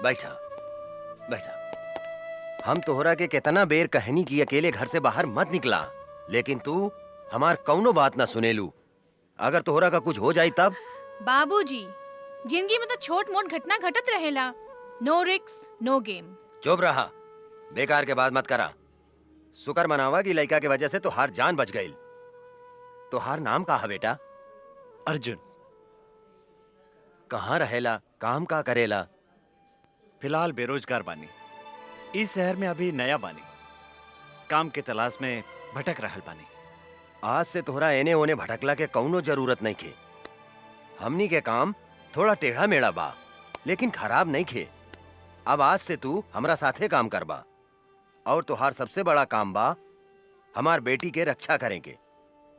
बैठा बैठा। हम तोहरा के कितना बेर कहनी कि अकेले घर से बाहर मत निकला, लेकिन तू हमार कौनो बात ना सुनेलू। अगर तोहरा का कुछ हो जाई तब? बाबूजी, जिंदगी में तो छोट मोट घटना घटत रहेला। नो रिक्स नो गेम। चुप रहा, बेकार के बात मत करा। शुक्र मनावा की लड़का के वजह से तोहार जान बच गई। तोहार नाम का है बेटा? अर्जुन। कहाँ रहेला, काम का करेला? फिलहाल बेरोजगार बानी। इस शहर में अभी नया बानी, काम के तलाश में भटक रहल बानी। आज से तोहरा एने ओने भटकला के कौनो जरूरत नहीं खे। हमनी के काम थोड़ा टेढ़ा मेढ़ा बा, लेकिन खराब नहीं खे। अब आज से तू हमरा साथे काम करबा, और तोहार सबसे बड़ा काम बा हमार बेटी के रक्षा करेंगे।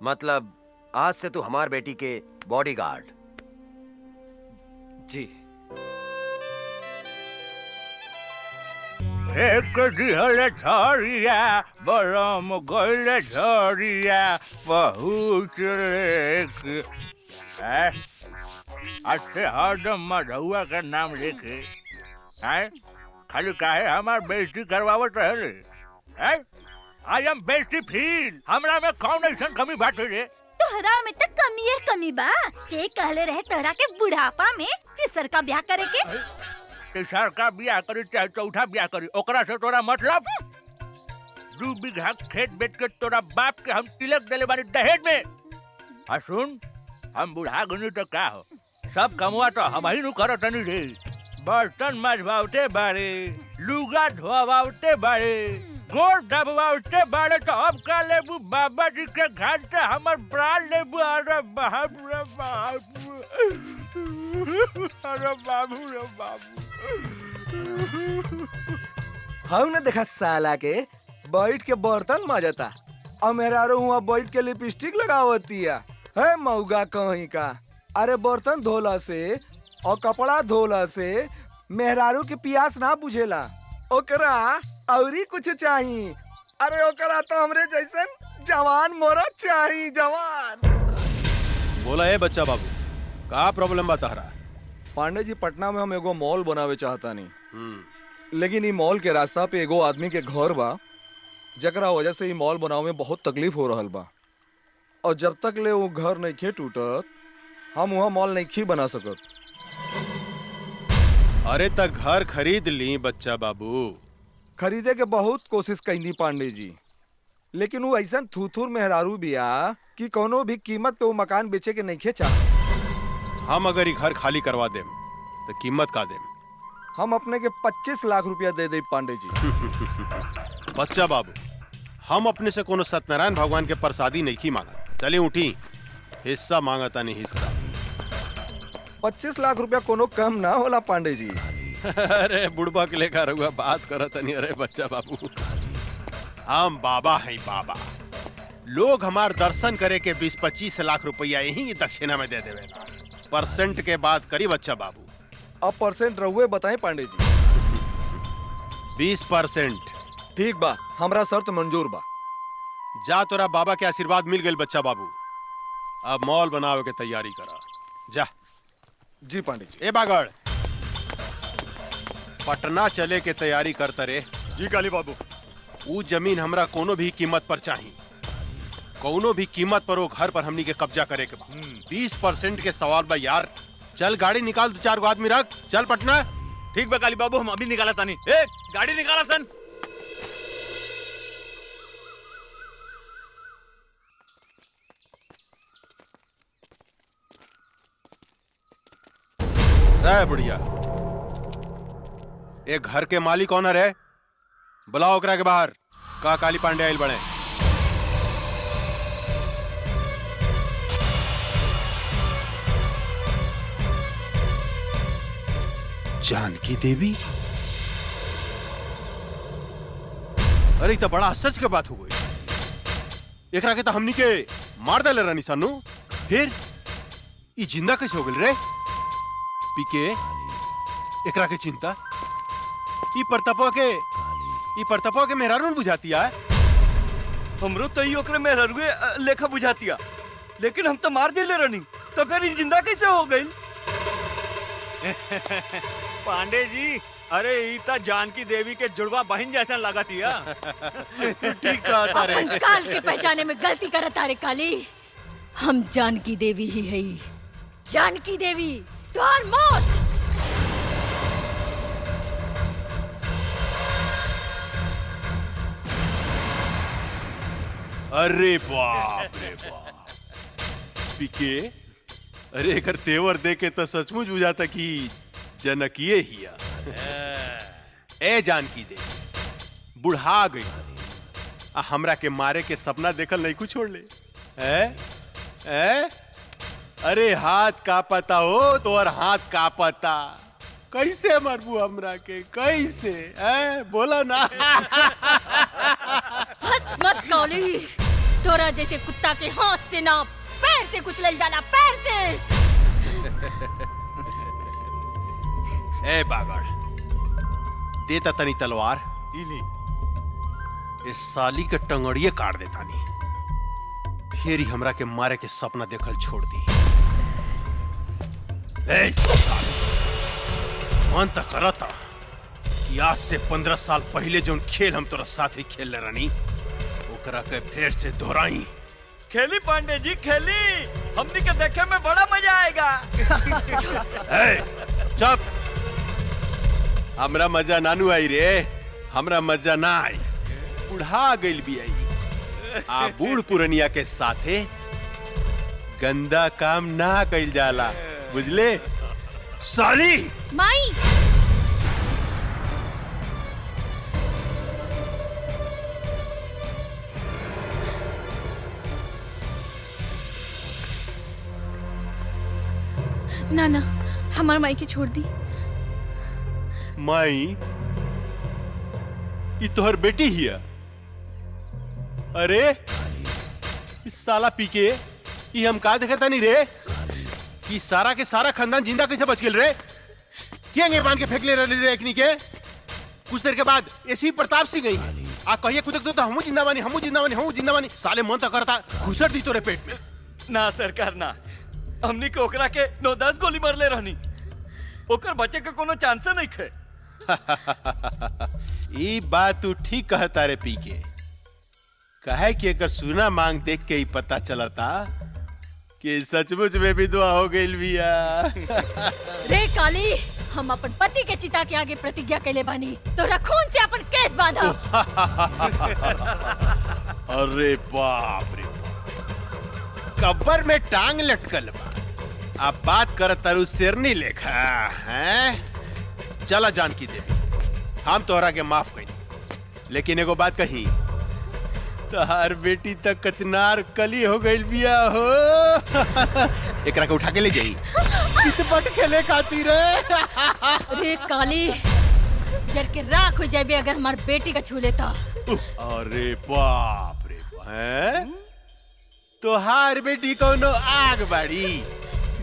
मतलब आज से तू हमार बेटी के बॉडीगार्ड। जी। एक दिहल झरिया बरम गइल झरिया बहुत लेके अच्छे हरदम मधुआ का नाम लेके हैं खाली काहे हमार बेइज्जती करवावत रहे। आई एम बेइज्जती फील। हमरा में कौन ऐसन कमी बाटे रे? तोहरा में तो कमी कमी बा। के कहले रहे तोहरा के बुढ़ापा में तीसर का ब्याह करे के? तीसर का ब्याह करी चाहे चौथा ब्याह करी, ओकरा से तोरा मतलब? 2 बीघा खेत बेच के तोरा बाप के हम तिलक देले बानी दहेज में। आ सुन, हम बुढ़ा गनी तो का हो, सब कमवा तो हम ही नु करत नहीं रे। बर्तन मजवावते बारे, लुगा धोवावते बारे, गोड़ दबवावते बारे, तो अब का लेबू बाबा जी के घर से हमर प्राण लेबू। अरे बाप रे बाप, अरे बाबू रे बाबू। हाँ ने देखा साला के बैठ के बर्तन माजता और मेरा हुआ बैठ के लिपस्टिक लगावती है मऊगा कहीं का। अरे बर्तन धोला से और कपड़ा धोला से मेहरारू के प्यास ना बुझेला, ओकरा औरी कुछ चाहिए। अरे ओकरा तो हमरे जैसन जवान मोरा चाहिए, जवान। बोला है बच्चा बाबू, का प्रॉब्लम बता रहा? पांडे जी, पटना में हम एगो मॉल बनावे चाहता नहीं, लेकिन ई मॉल के रास्ता पे एगो आदमी के घर बा, जकरा वजह से ई मॉल बनावे में बहुत तकलीफ हो रहल बा। और जब तक ले वो घर नहीं खे टूटत, हम वहाँ मॉल नहीं खी बना सकत। अरे तक घर खरीद ली बच्चा बाबू। खरीदे के बहुत कोशिश कैनी पांडे जी, लेकिन वो ऐसा थूथूर मेहरारू बिया कि कोनो भी कीमत पे वो मकान बेचे के नहीं खे चाह। हम अगर ये घर खाली करवा देम तो कीमत का देम? हम अपने के 25 लाख रुपया दे दे पांडे जी। बच्चा बाबू, हम अपने से कोनो सत्यनारायण भगवान के प्रसादी नहीं की मांगा। चले उठी, हिस्सा मांगता नहीं हिस्सा। 25 लाख रुपया कोनो कम ना होला पांडे जी। अरे बुढ़बा के लेकर रहुआ बात करत नहीं। अरे बच्चा बाबू, हम बाबा हैं बाबा। लोग हमार दर्शन करे के 20-25 लाख रुपया यही दक्षिणा में दे देवे। परसेंट के बात करी बच्चा बाबू। अब परसेंट रहुए बताएं पांडे जी। 20%। ठीक बा, हमरा शर्त मंजूर बा। जा, तोरा बाबा के आशीर्वाद मिल गए बच्चा बाबू। अब मॉल बनावे के तैयारी करा, जा। जी पांडे जी। ए बागड़, पटना चले के तैयारी करता रे। जी काली बाबू। वो जमीन हमरा कोनो भी कीमत पर चाहिए, कोनो भी कीमत पर वो घर पर हमनी के कब्जा करे के बा। 20% के सवाल बा यार। चल गाड़ी निकाल, 2-4 गो आदमी रख, चल पटना। ठीक बा काली बाबू, हम अभी निकाला तानी। ए, गाड़ी निकाला सन। रे बुढ़िया, एक घर के मालिक कौन है? बुलाओ ओकरा के बाहर। का काली पांडे आइल बने? जानकी देवी? अरे तो बड़ा आश्चर्य के बात हो गई। एकरा के तो हमनी के मार डाले रानी सानू, फिर ई जिंदा कैसे हो गई रे? पीके एकरा के चिंता ई परतपा के मेहरारू में बुझाती है। हमरो तो ई ओकरे मेहरारूए लेखा बुझातिया, लेकिन हम तो मार दिले रहनी, तो फिर ई जिंदा कैसे हो गई? पांडे जी, अरे ईता जानकी देवी के जुड़वा बहन जैसा लगा थिया। ठीक कहता रे। अपन काल के पहचाने में गलती करत तारे काली। हम जानकी देवी ही है। जानकी देवी तुहार मौत। अरे बाप रे बाप पीके, अरे एकर तेवर देखे तो सचमुच बुझाता कि जनकिए हिया। ए जानकी दे बुढ़ा गई आ हमरा के मारे के सपना देखल नहीं कुछ छोड़ ले। अरे हाथ का पता हो तो और हाथ का पता कैसे मरबू हमरा के कैसे बोला ना। हंस मत काली। तोरा जैसे कुत्ता के हाथ से ना पैर से कुचल जाला, पैर से। ए बागड़ देता तनी तलवार इली, इस साली के टंगड़िए काट देता नी, फिर ही हमरा के मारे के सपना देखल छोड़ दी। मन तक करता कि आज से 15 साल पहले जो खेल हम तोरा साथ ही खेल रानी ओकरा के फिर से दोहराई। खेली पांडे जी खेली, हमनी के देखे में बड़ा मजा आएगा। चुप, हमरा मजा नानू आई रे, हमरा मजा ना आई। बुढ़ा गइल भी आई आ बूढ़ पुरनिया के साथे गंदा काम ना कइल जाला, बुझले साली। माई ना ना हमार माई के छोड़ दी। माई ये तोहर बेटी हिया। अरे इस साला पीके ये हम का देखता नहीं रे कि सारा के सारा खानदान जिंदा कैसे बच गेल रे। क्या बांध के फेंक ले रहे रे एकनी के। कुछ देर के बाद ऐसी प्रताप सिंह गई आ कहिए कुदक दो तो हमू जिंदा बानी, हमू जिंदा बानी, हमू जिंदा बानी। साले मन तक करता घुसर दी तोरे पेट में। ना सरकार ना, हमनी के ओकरा के 9-10 गोली मारले रहनी, ओकर बचे के कोनो चांस नहीं खे। ये बात तू ठीक कहता रे पीके, कहे कि एकर सुना मांग देख के ही पता चलता कि सचमुच में विधवा हो गई बिया। रे काली, हम अपन पति के चिता के आगे प्रतिज्ञा कैले बानी, तोरा खून से अपन केस बांधा। अरे बाप रे, कब्र में टांग लटकल बा, अब बात कर तरु शेरनी लेखा हैं। चला जानकी देवी, हम तोहरा के माफ कही, लेकिन एगो बात कही, तहार बेटी तक कचनार कली हो गई बिया हो। एकरा के उठा के ले जाई चितपट खेले खातिर। रे काली, जर के राख हो जाबे अगर हमार बेटी का छू लेता। अरे बाप रे हैं, तोहार बेटी कोनो आग बाड़ी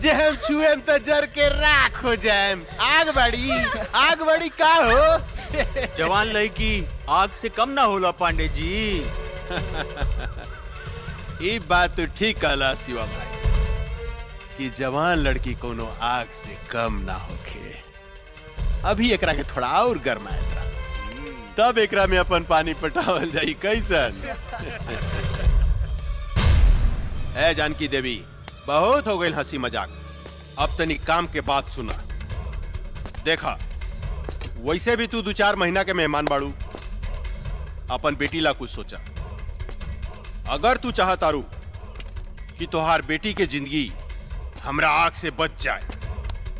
जे हम छुएम तो जर के राख हो जाएम। आग बाड़ी का हो। जवान लड़की आग से कम ना होला पांडे जी। ये बात तो ठीक कहला शिवा भाई कि जवान लड़की कोनो आग से कम ना होखे। अभी एकरा के थोड़ा और गरमाए तब एकरा में अपन पानी पटावल जाई कैसन। ए जानकी देवी, बहुत हो गई हंसी मजाक, अब तनी काम के बात सुना। देखा वैसे भी तू 2-4 महीना के मेहमान बाड़ू, अपन बेटी ला कुछ सोचा। अगर तू चाहतारू कि तोहार बेटी के जिंदगी हमरा आग से बच जाए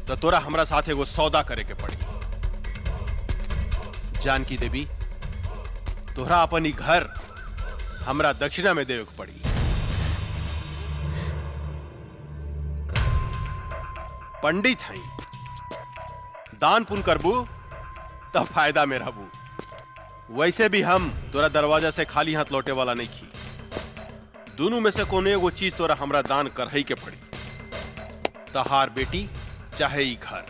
तो तोरा हमरा साथ एगो सौदा करे के पड़ी। जानकी देवी, तोहरा अपन ही घर हमरा दक्षिणा में देवे के पड़ी। पंडित हई, दान पुण्य करबू तब फायदा में रहबू। वैसे भी हम तोरा दरवाजा से खाली हाथ लौटे वाला नहीं खी। दोनों में से कोनो एगो चीज तोरा हमरा दान करही के पड़ी, तहार बेटी चाहे ई घर।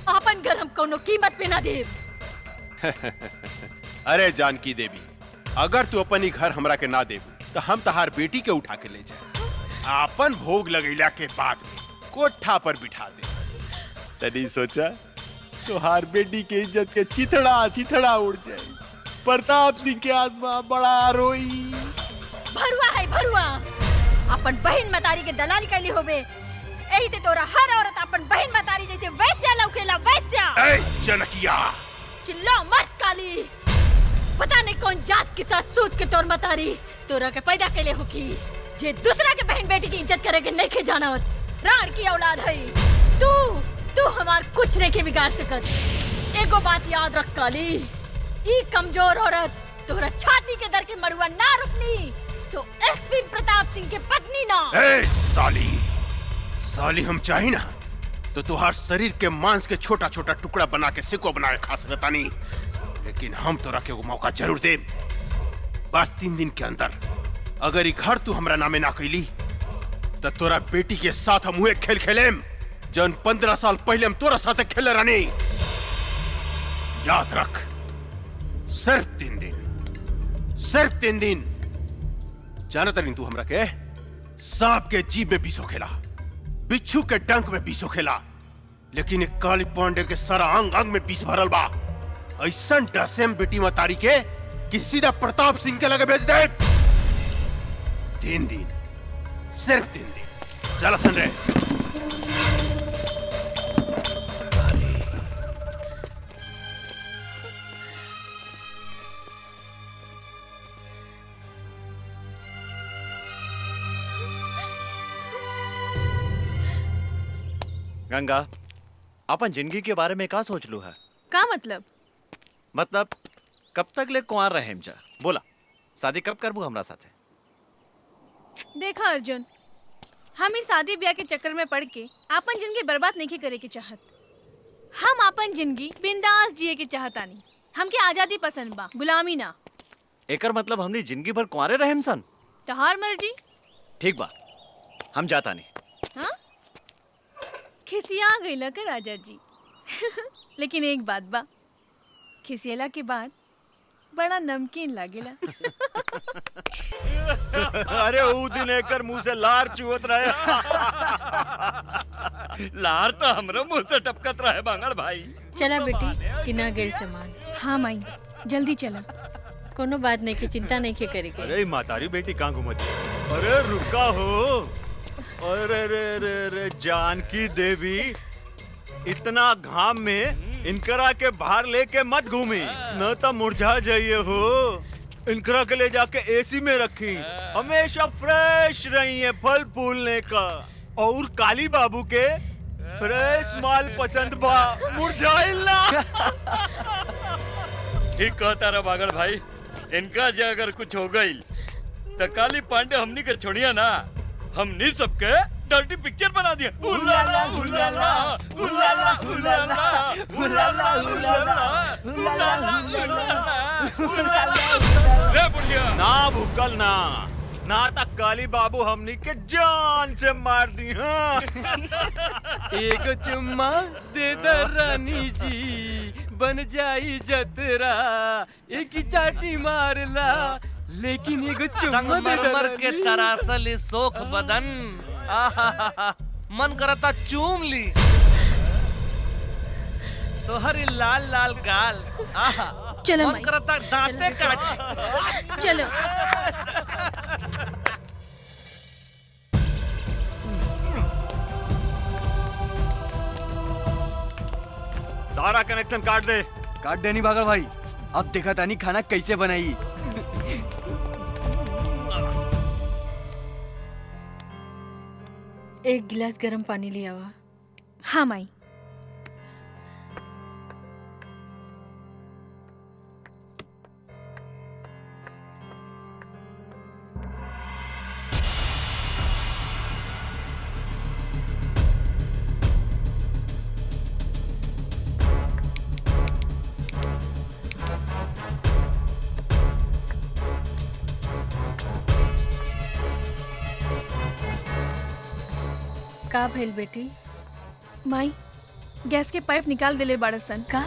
अपन घर हम कोनो कीमत पे ना देब। अरे जानकी देवी, अगर तू अपन ही घर हमरा के ना देबू तो हम तहार बेटी के उठा के ले जाए, अपन भोग लगैला के बाद में कोठा पर बिठा दे। तनी सोचा तुहार बेटी के इज्जत के चिथड़ा चिथड़ा उड़ जाए। प्रताप सिंह के आत्मा बड़ा रोई। भरुआ है भरुआ, अपन बहन मतारी के दलाली कैली होबे, यही से तोरा हर औरत अपन बहन मतारी जैसे वैस्या लौकेला वैस्या। ए जनकिया, चिल्ला मत काली, पता नहीं कौन जात के साथ सोच के तोर मतारी तोरा के पैदा कैले हो की जे दूसरा के बहन बेटी की इज्जत करे के नहीं के जानत। राण की औलाद है तू हमार कुछ नहीं के बिगाड़ सकत। एगो बात याद रख काली, ई कमजोर औरत तोरा छाती के दर के मरुआ ना रुकनी तो एसपी प्रताप सिंह के पत्नी ना। ए साली हम चाही ना तो तुहार शरीर के मांस के छोटा छोटा टुकड़ा बना के सिको बना के खा सकतानी, लेकिन हम तोरा के मौका जरूर दे। बस 3 दिन के अंदर अगर ई घर तू हमरा नामे ना कैली तो तोरा बेटी के साथ हम हुए खेल खेलेम जौन 15 साल पहले हम तोरा साथ खेले रहनी। याद रख, सिर्फ 3 दिन। जानत रही तू हमरा के सांप के जीभ में बीसो खेला, बिच्छू के डंक में बीसो खेला, लेकिन एक काली पांडे के सारा अंग अंग में बीस भरल बा। ऐसा डसेम बेटी मतारी के कि सीधा प्रताप सिंह के लगे भेज दे। 3 दिन, सिर्फ 3 दिन। चला सन रे। गंगा, अपन जिंदगी के बारे में का सोच लू है? का मतलब? मतलब कब तक ले कुंवार रहे जा? बोला, शादी कब करबू हमरा साथे? देखा अर्जुन, हम ही शादी ब्याह के चक्कर में पड़ के अपन जिंदगी बर्बाद नहीं करे के चाहत। हम अपन जिंदगी बिंदास जिए के चाहतानी। हमके आजादी पसंद बा, गुलामी ना। एकर मतलब हमनी जिंदगी भर कुंवारे रहेम सन? तहार मर्जी। ठीक बा, हम जाता नहीं। हाँ? खिसिया गईला का राजा जी। लेकिन एक बात बा, खिसियला के बाद बड़ा नमकीन लागेला। अरे ऊ दिन एकर मुंह से लार चुवत रहे। लार तो हमरो मुंह से टपकत रहे बांगड़ भाई। चला बेटी, किना गेल सामान। हाँ माई, जल्दी चला। कोनो बात नहीं की चिंता नहीं के करेगी। अरे मातारी बेटी कहाँ घूमत? अरे रुका हो। अरे रे रे रे जानकी देवी, इतना घाम में इनकरा के बाहर लेके मत घूमी, न तो मुरझा जाइए हो। इनकरा के ले जाके एसी में रखी, हमेशा फ्रेश रही है फल फूलने का। और काली बाबू के फ्रेश माल पसंद बा, मुरझाइल ना। ठीक कहता रहा बागड़ भाई, इनका जो अगर कुछ हो गई तो काली पांडे हमनी के छोड़िया ना, हमनी सबके डर्टी पिक्चर बना दिया। उलाला उलाला उलाला उलाला उलाला उलाला उलाला। रे बुढ़िया, ना भूकल ना तक काली बाबू हमनी के जान से मार दी। हाँ। एक चुम्मा दे दे रानी जी, बन जाई जतरा, एक ही चाटी मारला, लेकिन एगो चुम्मा दे दे के तरासल सोख बदन, आहा मन करता चूम ली तो हरी लाल लाल गाल, आहा चलो मन माई। करता दांते काट। चलो। सारा कनेक्शन काट दे। काट देनी बागड़ भाई, अब देखा तानी खाना कैसे बनाई। एक गिलास गर्म पानी ले आवा। हाँ माई। का भेल बेटी? माई, गैस के पाइप निकाल देले बाड़सन। का?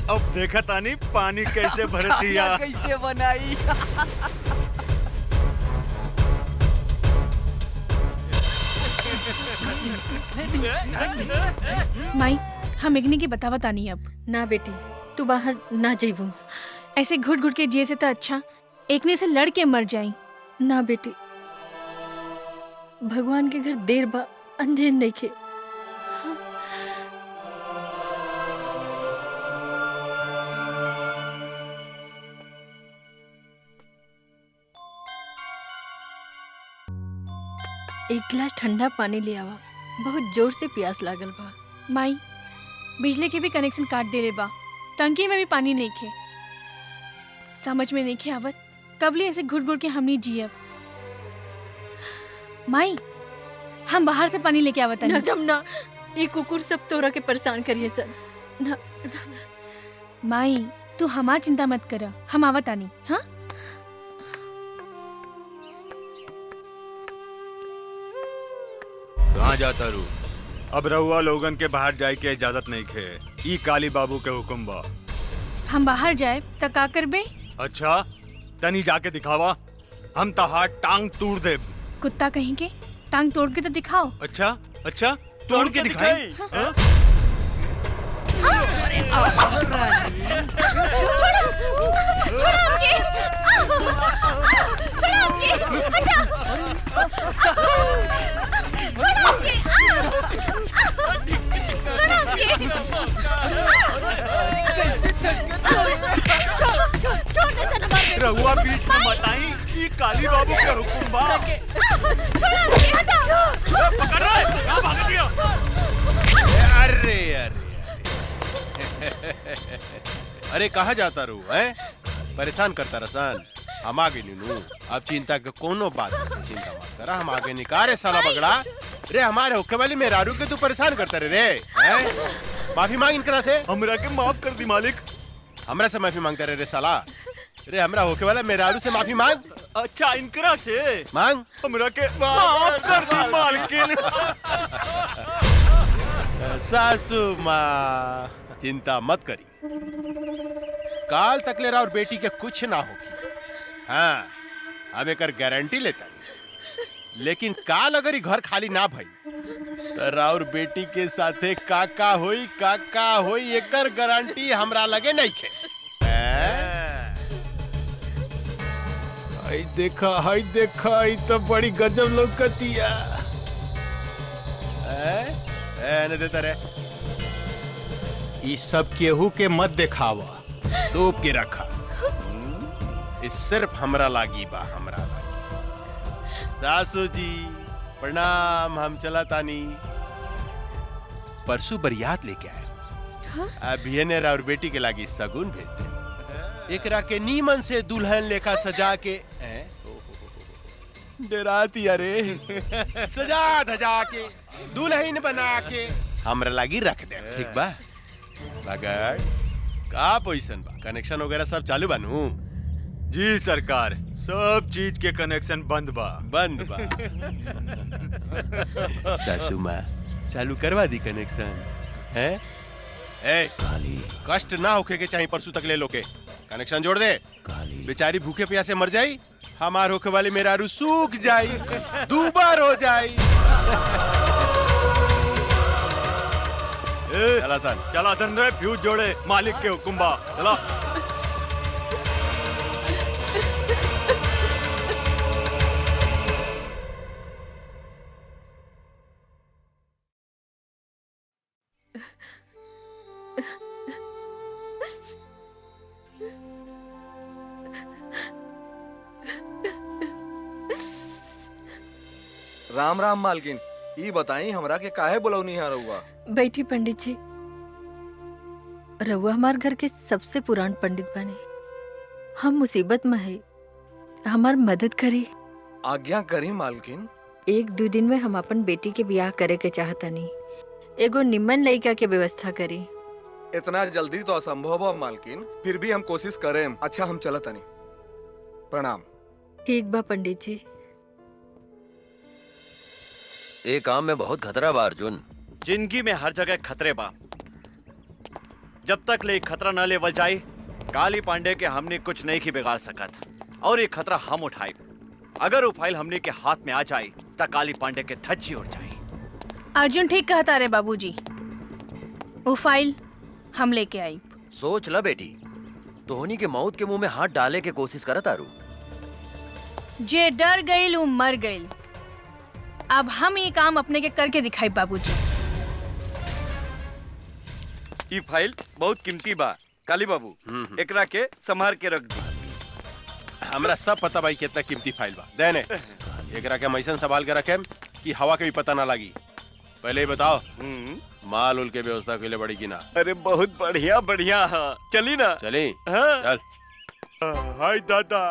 अब देखा तानी पानी कैसे भरतिया। कैसे बनाई। माई हम एकनी की बतावत आनी अब। ना बेटी, तू बाहर ना जेबू। ऐसे घुट घुट के जिए से तो अच्छा एकने से लड़ के मर जाई। ना बेटी, भगवान के घर देर बा अंधेर नहीं खे। एक गिलास ठंडा पानी ले आवा, बहुत जोर से प्यास लागल बा। माई बिजली के भी कनेक्शन काट दे रे बा, टंकी में भी पानी नहीं खे। समझ में नहीं खे आवत कबले ऐसे घुट घुट के हमनी जियब। माई हम बाहर से पानी लेके आवत ना जमुना, ये कुकुर सब तोरा के परेशान करिए सर। ना माई तू हमार चिंता मत कर, हम आवत आनी। हाँ कहाँ जाता रू? अब रहुआ लोगन के बाहर जाए के इजाजत नहीं खे। ई काली बाबू के हुक्म बा। हम बाहर जाए त का करबे? अच्छा तनी जाके दिखावा, हम तहार टांग तोड़ दे। कुत्ता कहीं के टांग तोड़ के तो दिखाओ। अच्छा अच्छा तोड़ के दिखाई। हाँ? रहुआ बीच में मत आई, ये काली बाबू के हुक्म बा। पकड़ रहा है, कहाँ भाग गया? अरे अरे अरे कहाँ जाता रू है? परेशान करता रसान। हम आगे नीनू, अब चिंता के कोनो बात नहीं, चिंता मत करा, हम आगे निकारे साला बगड़ा। रे हमारे होके वाली मेहरारू के तू परेशान करता रे हैं? माफी मांग इनकरा से। हमरा के माफ कर दी मालिक। हमरा से माफी मांगता रे साला। रे हमरा होके वाला मेहरारू से माफी मांग। अच्छा इनकरा से मांग। हमरा के माफ कर दी मालकिन। सासू माँ चिंता मत करी, काल तक ले और बेटी के कुछ ना होगी। हाँ हम एक गारंटी लेता, लेकिन काल अगर ही घर खाली ना भई तो राउर बेटी के साथे काका होई एकर गारंटी हमरा लगे नहीं खे। हाय देखा ई तो बड़ी गजब लौकतिया। ने देता रे ई सब केहू के मत दिखावा, तोप के रखा। इस सिर्फ हमरा लागी बा, हमरा लागी। सासू जी प्रणाम, हम चला तानी। परसों बरियात लेके आए। हाँ? अभी ने और बेटी के लागी सगुन भेज दे। एकरा के नीमन से दुल्हन लेखा सजा के डराती अरे सजा धजा के दुल्हन बना के हमरा लागी रख दे, ठीक बा? मगर का पोजीशन बा, कनेक्शन वगैरह सब चालू बनू? जी सरकार, सब चीज के कनेक्शन बंद बा। सासू माँ चालू करवा दी कनेक्शन है? ए काली कष्ट ना होके के चाहिए, परसों तक ले लो के कनेक्शन जोड़ दे। काली बेचारी भूखे प्यासे मर जाई, हमार होके वाली मेहरारू सूख जाई, दूबार हो जाई। चला सन रे, फ्यूज जोड़े, मालिक के हुक्म बा। चला राम राम मालकिन, ई बताई हमरा के काहे बुलौनी है रहुआ? बैठी पंडित जी। रहुआ हमार घर के सबसे पुरान पंडित बने, हम मुसीबत में है, हमार मदद करी। आज्ञा करी मालकिन। 1-2 दिन में हम अपन बेटी के ब्याह करे के चाहतनी, एगो निम्मन लड़का के व्यवस्था करी। इतना जल्दी तो असंभव है मालकिन, फिर भी हम कोशिश करें। अच्छा हम चलत नहीं। प्रणाम। ठीक बा पंडित जी। ए काम में बहुत खतरा बा अर्जुन। जिंदगी में हर जगह खतरे बा, जब तक ले खतरा न लेवल जाए काली पांडे के हमने कुछ नहीं की बिगाड़ सकत, और ये खतरा हम उठाए। अगर वो फाइल हमने के हाथ में आ जाए तो काली पांडे के धज्जी उड़ जाए। अर्जुन ठीक कहता रे बाबूजी। वो फाइल हम लेके आई। सोच ल बेटी, तोहनी के मौत के मुंह में हाथ डाले के कोशिश करत आरू। जे डर गईल वो मर गईल। अब हम ये काम अपने के करके दिखाई बाबूजी। ई फाइल बहुत कीमती बा काली बाबू, एकरा के संभाल के रख दी। हमरा सब पता भाई कितना कीमती फाइल बा। देने एकरा के मैसन संभाल के रखे कि हवा के भी पता ना लगी। पहले ही बताओ माल उल के व्यवस्था के लिए बड़ी की ना? अरे बहुत बढ़िया बढ़िया। चली ना? चली। हाँ। चल। हाय दादा,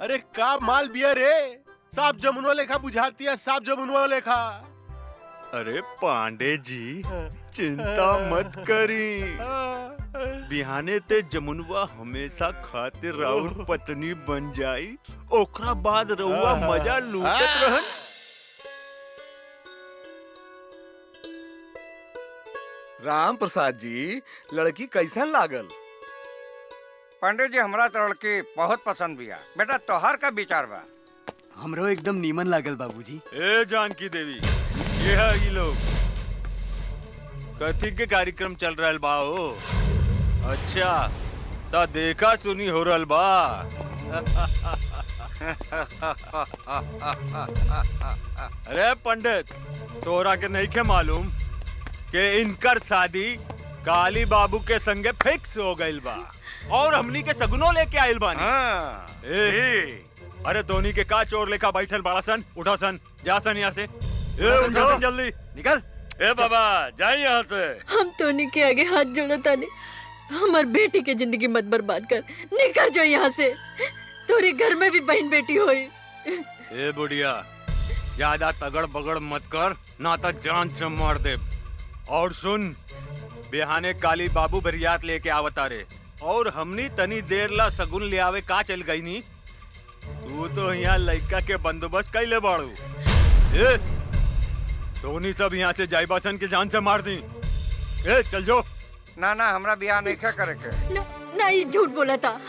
अरे का माल बिया रे, साफ जमुनवा लेखा बुझाती है, साफ जमुनवा लेखा। अरे पांडे जी चिंता मत करी, बिहाने ते जमुनवा हमेशा खातिर राउर पत्नी बन जाई, ओकरा बाद रउआ मजा लूटत रहन। राम प्रसाद जी, लड़की कैसन लागल? पांडे जी हमरा तो लड़की बहुत पसंद बिया। बेटा तोहार का विचार बा? हमरो एकदम नीमन लागल बाबूजी। ए जानकी देवी, ये है ये लोग कथी के कार्यक्रम चल रहल बा हो? अच्छा ता देखा सुनी हो रहल बा। अरे पंडित, तोरा के नहीं के मालूम कि इनकर शादी काली बाबू के संगे फिक्स हो गइल बा और हमनी के सगुनो लेके आइल बानी। अरे धोनी के का चोर लेखा बैठल बड़ा सन, उठा सन, जा सन यहाँ से। उठा सन जल्दी, निकल। ए बाबा जाए यहाँ से। हम टोनी के आगे हाथ जोड़ो तानी, हमार बेटी के जिंदगी मत बर्बाद कर। निकल जो यहाँ से, तोरे घर में भी बहन बेटी होई। ए बुढ़िया, ज्यादा तगड़ बगड़ मत कर, ना तो जान से मार दे। और सुन, बिहाने काली बाबू बरियात लेके आवता रे, और हमनी तनी देर ला सगुन ले आवे का चल गई नी। तू तो यहाँ लड़का के बंदोबस्त कैले बाड़ू। ए धोनी सब यहाँ से जाइबासन के जान से मार दी। ए चल जो। ना ना हमरा बियाह नहीं करे के। ना ये झूठ बोला था,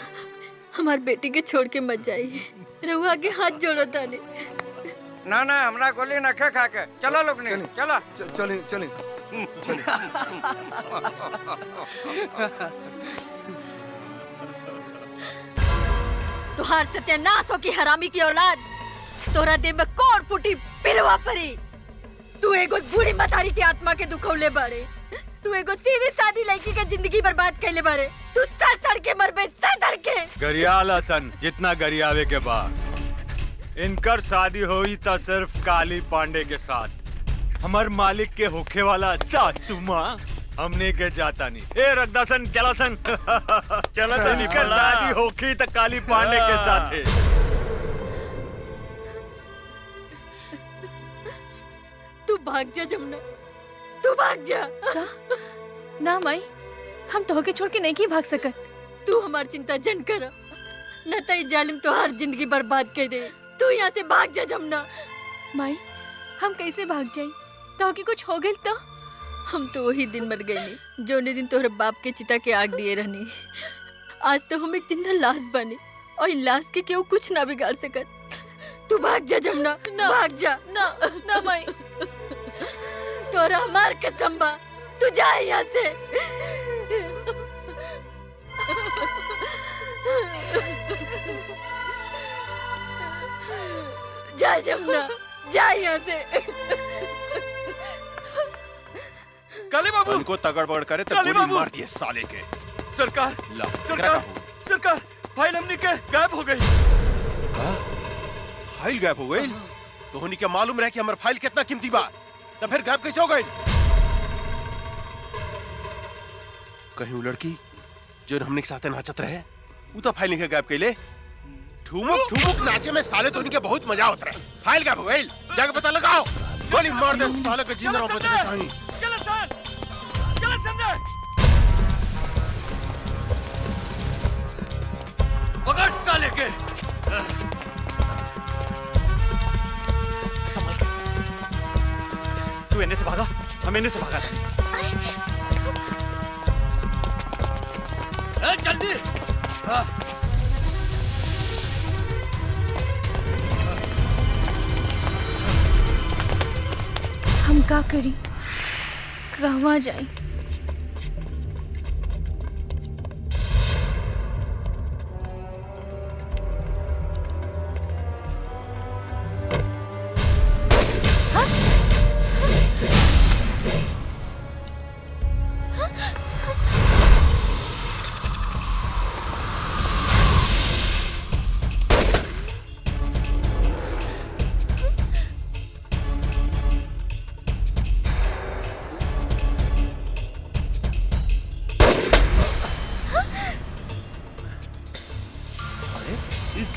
हमार बेटी के छोड़ के मत जाइए। रहुआ के हाथ जोड़ो तानी। ना ना हमरा गोली न खा के। चलो लोग ने, चलो चले चले। तुहार सत्यानाश हो की हरामी की औलाद। तोरा देह में कौन फूटी पिलवा परी। तू एगो बूढ़ी मतारी की आत्मा के दुखौले बाड़े। तू एगो सीधी सादी लड़की के जिंदगी बर्बाद कैले बाड़े। तू सड़ सड़ के मरबे, सड़ सड़ के। गरियाल हसन जितना गरियावे के बाद इनकर शादी हुई था सिर्फ काली पांडे के साथ। हमार मालिक के होखे वाला सासू माँ हमने के जाता नहीं। ए रगदासन चला सन। चला तो निकल, शादी होखी तो काली पांडे के साथ है। तू भाग जा जमुना, तू भाग जा। ना माई, हम तोहके छोड़ के नहीं की भाग सकत। तू हमार चिंता जन कर, न तो जालिम तोहार जिंदगी बर्बाद कर दे। तू यहाँ से भाग जा जमुना। माई, हम कैसे भाग जाई? तोहके कुछ हो गइल तो? हम तो वही दिन मर गए नी जोने दिन तोहरे बाप के चिता के आग दिए रहनी। आज तो हम एक जिंदा लाश बने और इन लाश के केहू कुछ ना बिगाड़ सकत। तू भाग जा जमुना, भाग जा। ना ना माई, तोरा हमार कसम बा, तू जा यहाँ से। जा जमुना, जा यहाँ से। काली बाबू उनको तगड़ बगड़ करे तो काली गोली बाबू! मार दिए साले के। सरकार, ला, सरकार, सरकार, फाइल हमनी के गायब हो गई। फाइल गायब हो गई? तो होनी क्या मालूम रहे कि हमारा फाइल कितना कीमती बा, तो फिर गायब कैसे हो गई? कहीं वो लड़की जो हमने के साथ नाचत रहे, वो तो फाइल नहीं गायब कैले। ठुमुक ठुमुक नाचे में साले तो उनके बहुत मजा होता रहे। फाइल गायब हो गई, जाके पता लगाओ। गोली मार दे साले के, जिंदा रहो बचने चाहिए। चलो सर, चलो संजय। पकड़ साले के। संभल के। तू इन्हें से भागा, हम इन्हें से भागा। जल्दी। हम का करी? कहवा जाए?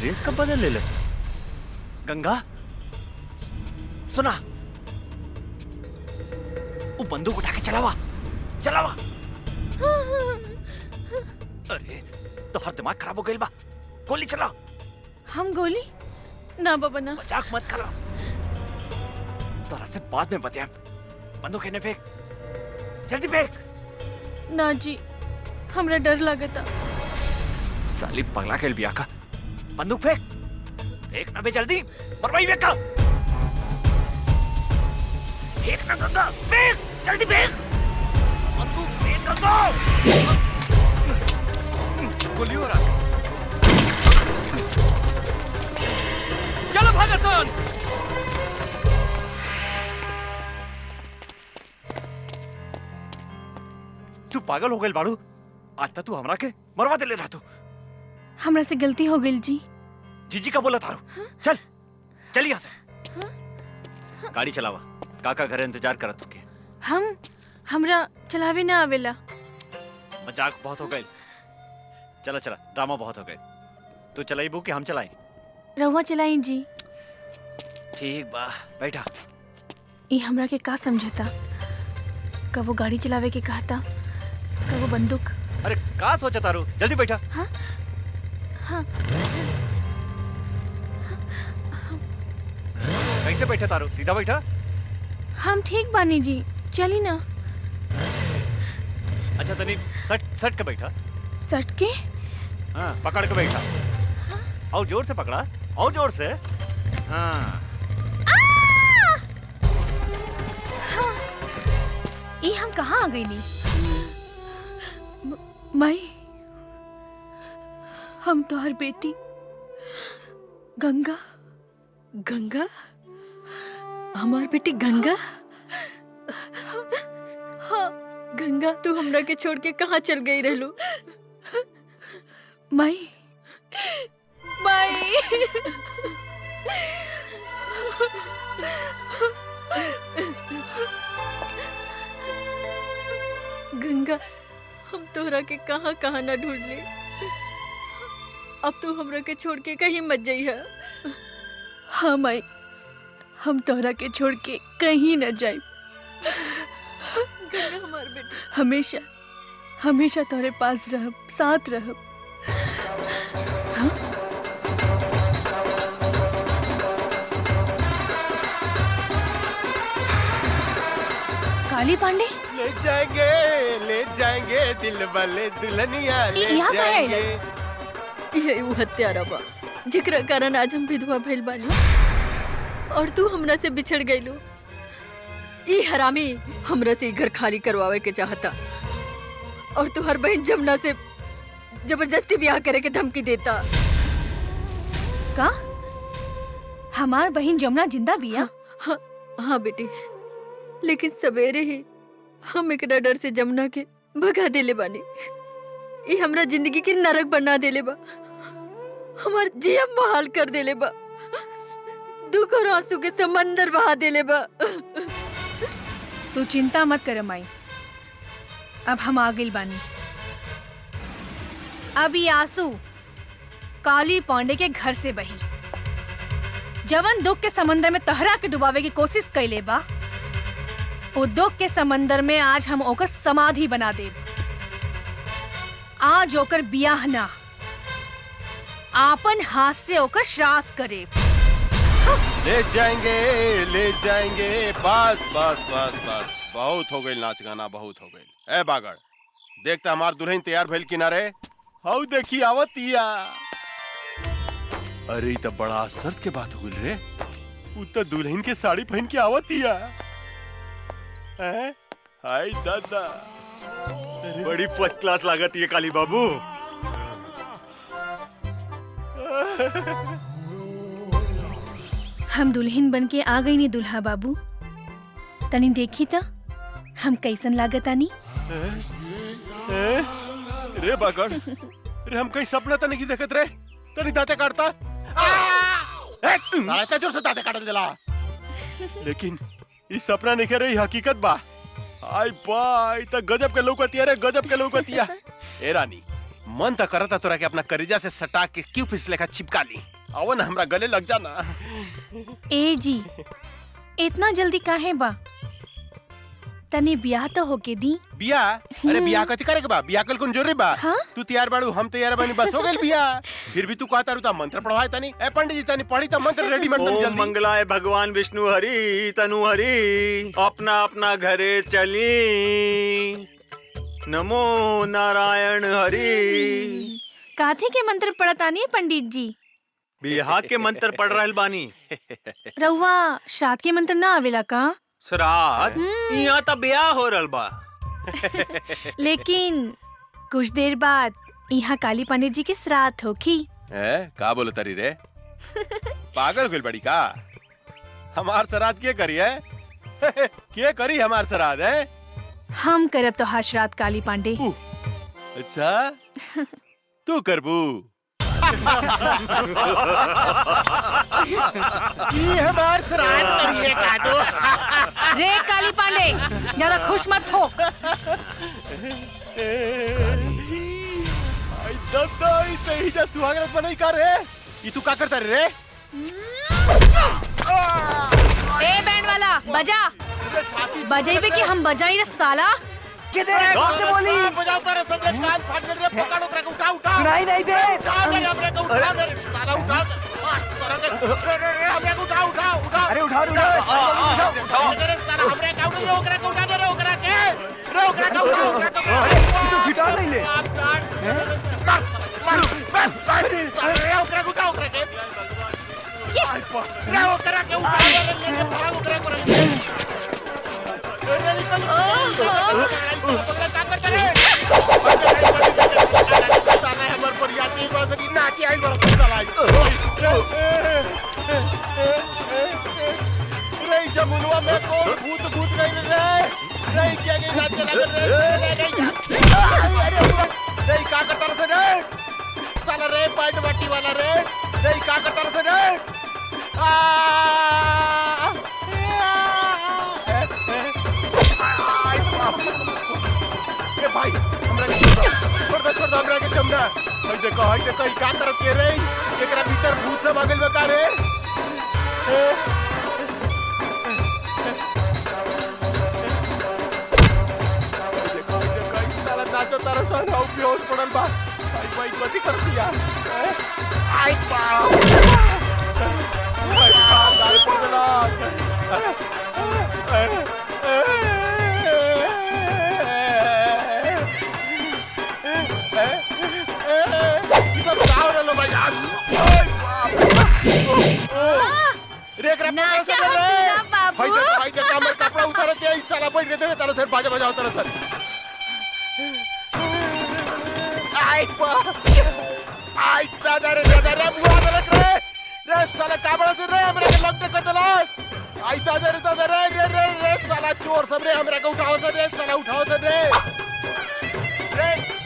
ड्रेस कब बदल ले? गंगा सुना, वो बंदूक उठा के चलावा चलावा। अरे तो हर दिमाग खराब हो गई बा, गोली चलाओ। हम गोली ना बाबा ना। मजाक मत करो, तोरा से बाद में बताया। बंदूक है फेंक, जल्दी फेंक। ना जी, हमरा डर लगता। साली पगला खेल बिया का। बंदूक फेंक, फेंक ना बे जल्दी, मरवाई बेटा। फेंक ना गंगा, फेंक जल्दी फेंक। बंदूक फेंक गंगा। गोली हो रहा। चलो भागसन। तू पागल हो गई बाड़ू, आज तक तू हमरा के मरवा दे ले रहा तू। हमरा से गलती हो गई जी। जीजी का बोला थारू। चल चल यहाँ से। गाड़ी चलावा, काका घर इंतजार करत तुके। हमरा चलावे ना आवेला। मजाक बहुत हो गई। चला चला, ड्रामा बहुत हो गए। तू चलाई बू कि हम चलाई? रहुआ चलाई जी। ठीक बा, बैठा। ये हमरा के का समझता? कबो गाड़ी चलावे के कहता, कबो बंदूक। अरे का सोचा तारू, जल्दी बैठा। हाँ हाँ। कैसे बैठा तारू, सीधा बैठा। हम ठीक बानी जी, चली ना। अच्छा तनी सट सट के बैठा। सट के? हाँ पकड़ के बैठा। और जोर से पकड़ा, और जोर से। हाँ ये हम कहाँ आ गई नी? माई, हम तो हर बेटी गंगा। गंगा? हमार बेटी गंगा? हाँ गंगा, तू हमरा के छोड़ के कहाँ चल गई रहलू? माई माई। गंगा, हम तोहरा के कहाँ कहाँ ना ढूंढ ले। अब तू हमरा के छोड़ के कहीं मत जाइहा। हाँ माई, हम तोहरा के छोड़ के कहीं न जाए। गंगा हमार बेटी, हमेशा हमेशा तोहरे पास रहब, साथ रहब। हाँ? काली पांडे ले जाएंगे दिल वाले दुल्हनिया ले यहाँ का है जाएंगे। यही वो हत्यारा बा जेकरा कारण आज हम विधवा भइल बानी और तू हमरा से बिछड़ गइलू। ई हरामी हमरा से घर खाली करवावे के चाहता और तू हर बहन जमुना से जबरदस्ती ब्याह करे के धमकी देता। का? हमार बहन जमुना जिंदा बिया? हाँ बेटी, लेकिन सवेरे ही हम एकरा डर से जमुना के भगा देले बानी। ये हमरा जिंदगी के नरक बना देले बा, हमार जिया मुहाल कर देले बा, दुख और आंसू के समंदर बहा देले बा। तू चिंता मत कर माई, अब हम आ गइल बानी। अब ये आंसू काली पांडे के घर से बही। जवन दुख के समंदर में तहरा के डुबावे की कोशिश कैले बा, वो दुख के समंदर में आज हम ओकर समाधि बना देब। आज ओकर बियाह ना, आपन हाथ से ओकर श्राद्ध करे। ले जाएंगे। बस बस बस बस, बहुत हो गई नाच गाना, बहुत हो गई। ए बागड़, देखता हमार दुल्हन तैयार भइल किनारे। हाउ देखी आवतिया। अरे तो बड़ा आश्चर्य के बात हो गई रे। उ तो दुल्हन के साड़ी पहन के आवतिया। हाय दादा। बड़ी फर्स्ट क्लास लागत ये काली बाबू। हम दुल्हन बन के आ गई नी दुल्हा बाबू। तनी देखी त हम कैसन लागत आनी। रे बागड़, रे हम कहीं सपना तो नहीं देखत रे। तनी दांते काटता। साला इतना जोर से दांते काटल जला। लेकिन इस सपना नहीं रही हकीकत बा। आई बाई त गजब के लौकतिया रे, गजब के लौकतिया। ए रानी, मन तो करता तोरा के अपना करेजा से सटा के क्यों फिसले का चिपका ली। आओ ना हमरा गले लग जाना। ए जी, इतना जल्दी काहे बा? तनी ब्याह तो होके दी। बिया? अरे बिया कथी करे के बा? बिया कल कौन जरूरी बा? हाँ? तू तैयार बाड़ू, हम तैयार बानी, बस हो गइल बिया। फिर भी तू कहता रुता मंत्र पढ़वाए तनी। ए पंडित जी तनी पढ़ी त मंत्र रेडीमेड तनी ओम जल्दी। मंगलाय भगवान विष्णु हरि तनु हरि, अपना अपना घरे चली। नमो नारायण हरि। काथे के मंत्र पढ़तानी पंडित जी? बिहार के मंत्र पढ़ रहल बानी। रउआ श्राद्ध के मंत्र ना आवेला का? श्राद्ध? यहाँ तो ब्याह हो रहल बा। लेकिन कुछ देर बाद यहाँ काली पंडित जी के श्राद्ध होखी। का बोलो तरी रे? पागल गइल बड़ी का? हमार श्राद्ध के करी है? के करी हमार श्राद्ध है? हम करब तो हर श्राद्ध काली पांडे। अच्छा, तू करबू? ये हमार श्राद्ध करिए काटो। रे काली पांडे, ज्यादा खुश मत हो। आई दादा, ई सही जा सुहागरात बनई का रे? ई तू का करता रे? ए बैंड वाला, बजा। बजाइबे कि हम बजाई रे साला। किधर कौन बोली? बजाओ कर सब रे, कान फाड़ दे रे, पकड़ो करे उठा उठा। सुनाई नहीं दे। उठा रे हमरे को, उठा रे साला, उठा। साला रे हमरे को उठा उठा उठा। अरे उठाओ उठाओ उठाओ रे साला, हमरे का उठा रे, ओकरा को उठा दे रे, ओकरा के रे, ओकरा का उठा, ओकरा का। तू छिटा नहीं ले। मार रे, ओकरा को उठा, ओकरा के रे, ओकरा के उठा दे रे, लेके भाग ओकरा को। जमुनवा में कौन भूत भूत गई रे? नहीं क्या के नाच चला रे? नहीं का करता रे रे? साला रे पैंट बट्टी वाला रे? नहीं का करता रे रे? ए भाई, छोड़ दो हमरा के जमना। हई देखो ई का करत के रे? एकरा भीतर भूत सब आ गइल बा का रे? नाचो तारा सन हाउ बेहोश पड़ल बा। भाई भाई कथी कर दिया? आई बाप, दारू पड़ गेला। ई सब गाँव रहलो भाई यार। रे एकरा नाचा हकीना बाबू। भाई देखो हमर कपड़ा उतार के ई साला बैठ के देवे तारा सर बाजा बजाओ तारा सर। आई दादा रे बुआ लग रे साला काबड़ा से रे हमरा के लगते कतलास। आई दादा रे साला चोर सब रे हमरा के उठाओ से रे, साला उठाओ से रे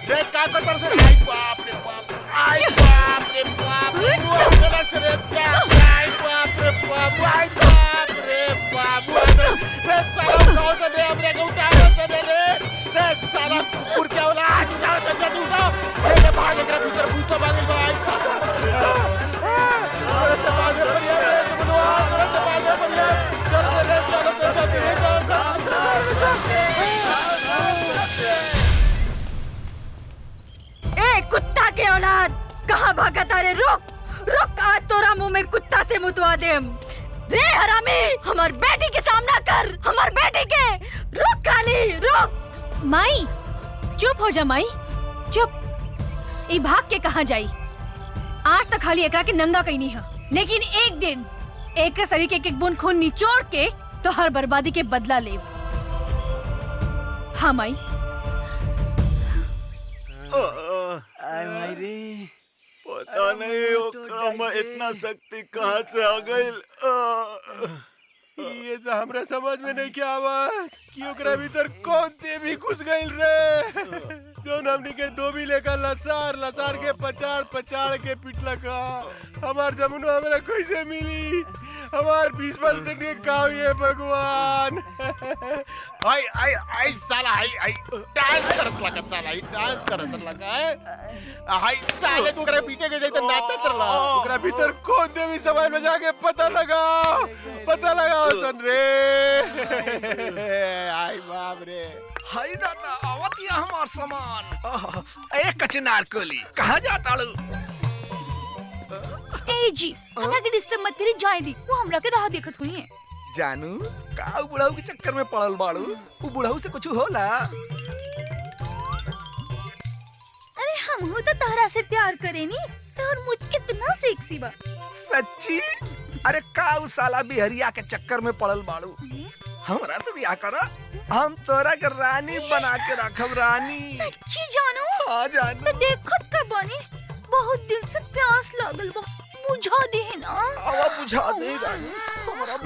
रे का करतर से। आई बाप रे बाप, आई बाप रे बाप, बुआ चला से रे क्या? आई बाप रे बाप, आई बाप रे बाप, रे साला उठाओ से रे हमरा के उठाओ से रे साला कुकुर क्या होला? उठाओ से जल्दी उठाओ। रे भाग एकरा भीतर भूत सब आ गइल बा। आई अरे से बाजे बढ़िया रे, मनवा अरे से बाजे बढ़िया। चल रे साला से जल्दी रे ए कुत्ता के औलाद, कहाँ भागता रे? रुक, आज तोरा मुंह में कुत्ता से मुतवा देम। रे हरामी, हमार बेटी के सामना कर, हमार बेटी के। रुक काली, रुक। माई, चुप हो जा माई, चुप। ई भाग के कहाँ जाई? आज तक खाली एकरा के नंगा कहीं नहीं है, लेकिन एक दिन एक शरीर के एक बूंद खून निचोड़ के तो हर बर्बादी के बदला ले। हाँ माई। पता नहीं ओकरा में इतना शक्ति कहाँ से आ गई। ये तो हमरा समझ में नहीं क्या आवा कि ओकरा भीतर कौन देवी घुस गई रे। जोन हमनी के डोबी लेकर लसार लसार के पचाड़ पचाड़ के पिटला का हमार जमुना हमरा कैसे मिली। हमार 20% के गाँव ये भगवान। आई आई आई साला आई डांस करत लगा साला आई डांस करत लगा आई साले तू ओकरा पीटे के जैसे नाचत रहा। ओकरा भीतर कौन देवी समाज में जाके पता लगा सन रे। आई बाप रे। हाय दादा आवतिया हमार सामान। ए कचनार कोली कहाँ जाता लू? ए जी हमरा के डिस्टर्ब मत करी, जाए दी। वो हमरा के राह देखत हुई है। जानू का बुढ़ाऊ के चक्कर में पड़ल बाड़ू? वो बुढ़ाऊ से कुछ होला? अरे हम हो तो तहरा से प्यार करेनी और मुझ कितना सेक्सी बा। सच्ची? अरे का उ साला बिहरिया के चक्कर में पड़ल बाड़ू? हमरा से ब्याह करो, हम तोरा के रानी बना के रखब। रानी सच्ची जानू? हाँ जानू। तो देखत का बानी, बहुत दिन से प्यास लागल बा, बुझा दे ना। आवा बुझा दे रानी। हमरा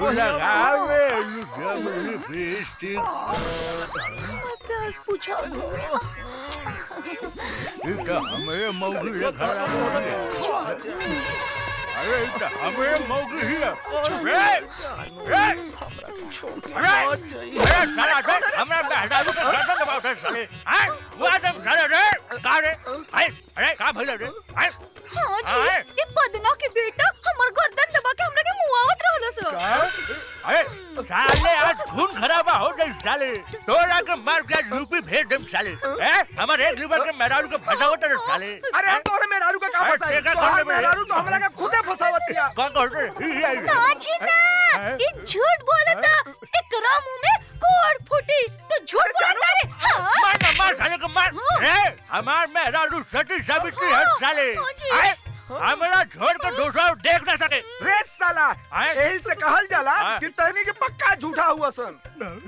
प्यास बुझा दे। हमें मौगी अरे हमें मौगी ही है। अरे साला रे हमरा बेहदारू के गर्दन दबाव साले। हैं वो आदम साले रे का रे? अरे का भइल रे? हाँ जी, ये पदना के बेटा हमर गर्दन दबा के हमरा के मुआवत रहल सो। अरे साले आज खून खराबा हो गई साले। तोरा के मार के यूपी भेज देम साले। हैं हमर एक लीवर के मेहरारू के फसावत रे साले। अरे हम तोरे मेहरारू का का फसाई? तोहर मेहरारू तो हमरा के खुदे फसावतिया। कौन कहत रे? ना जी ना, ये झूठ बोलता। एकरा मुंह में कोड़ फूटी तो झूठ बोलता रे। मार ना मार साले को मार। रे हमार मेहरारू सती सावित्री है साले। हमरा छोड़ कर दूसरा देख ना सके। रे साला यही से कहल जाला कि तहनी के पक्का झूठा हुआ सन।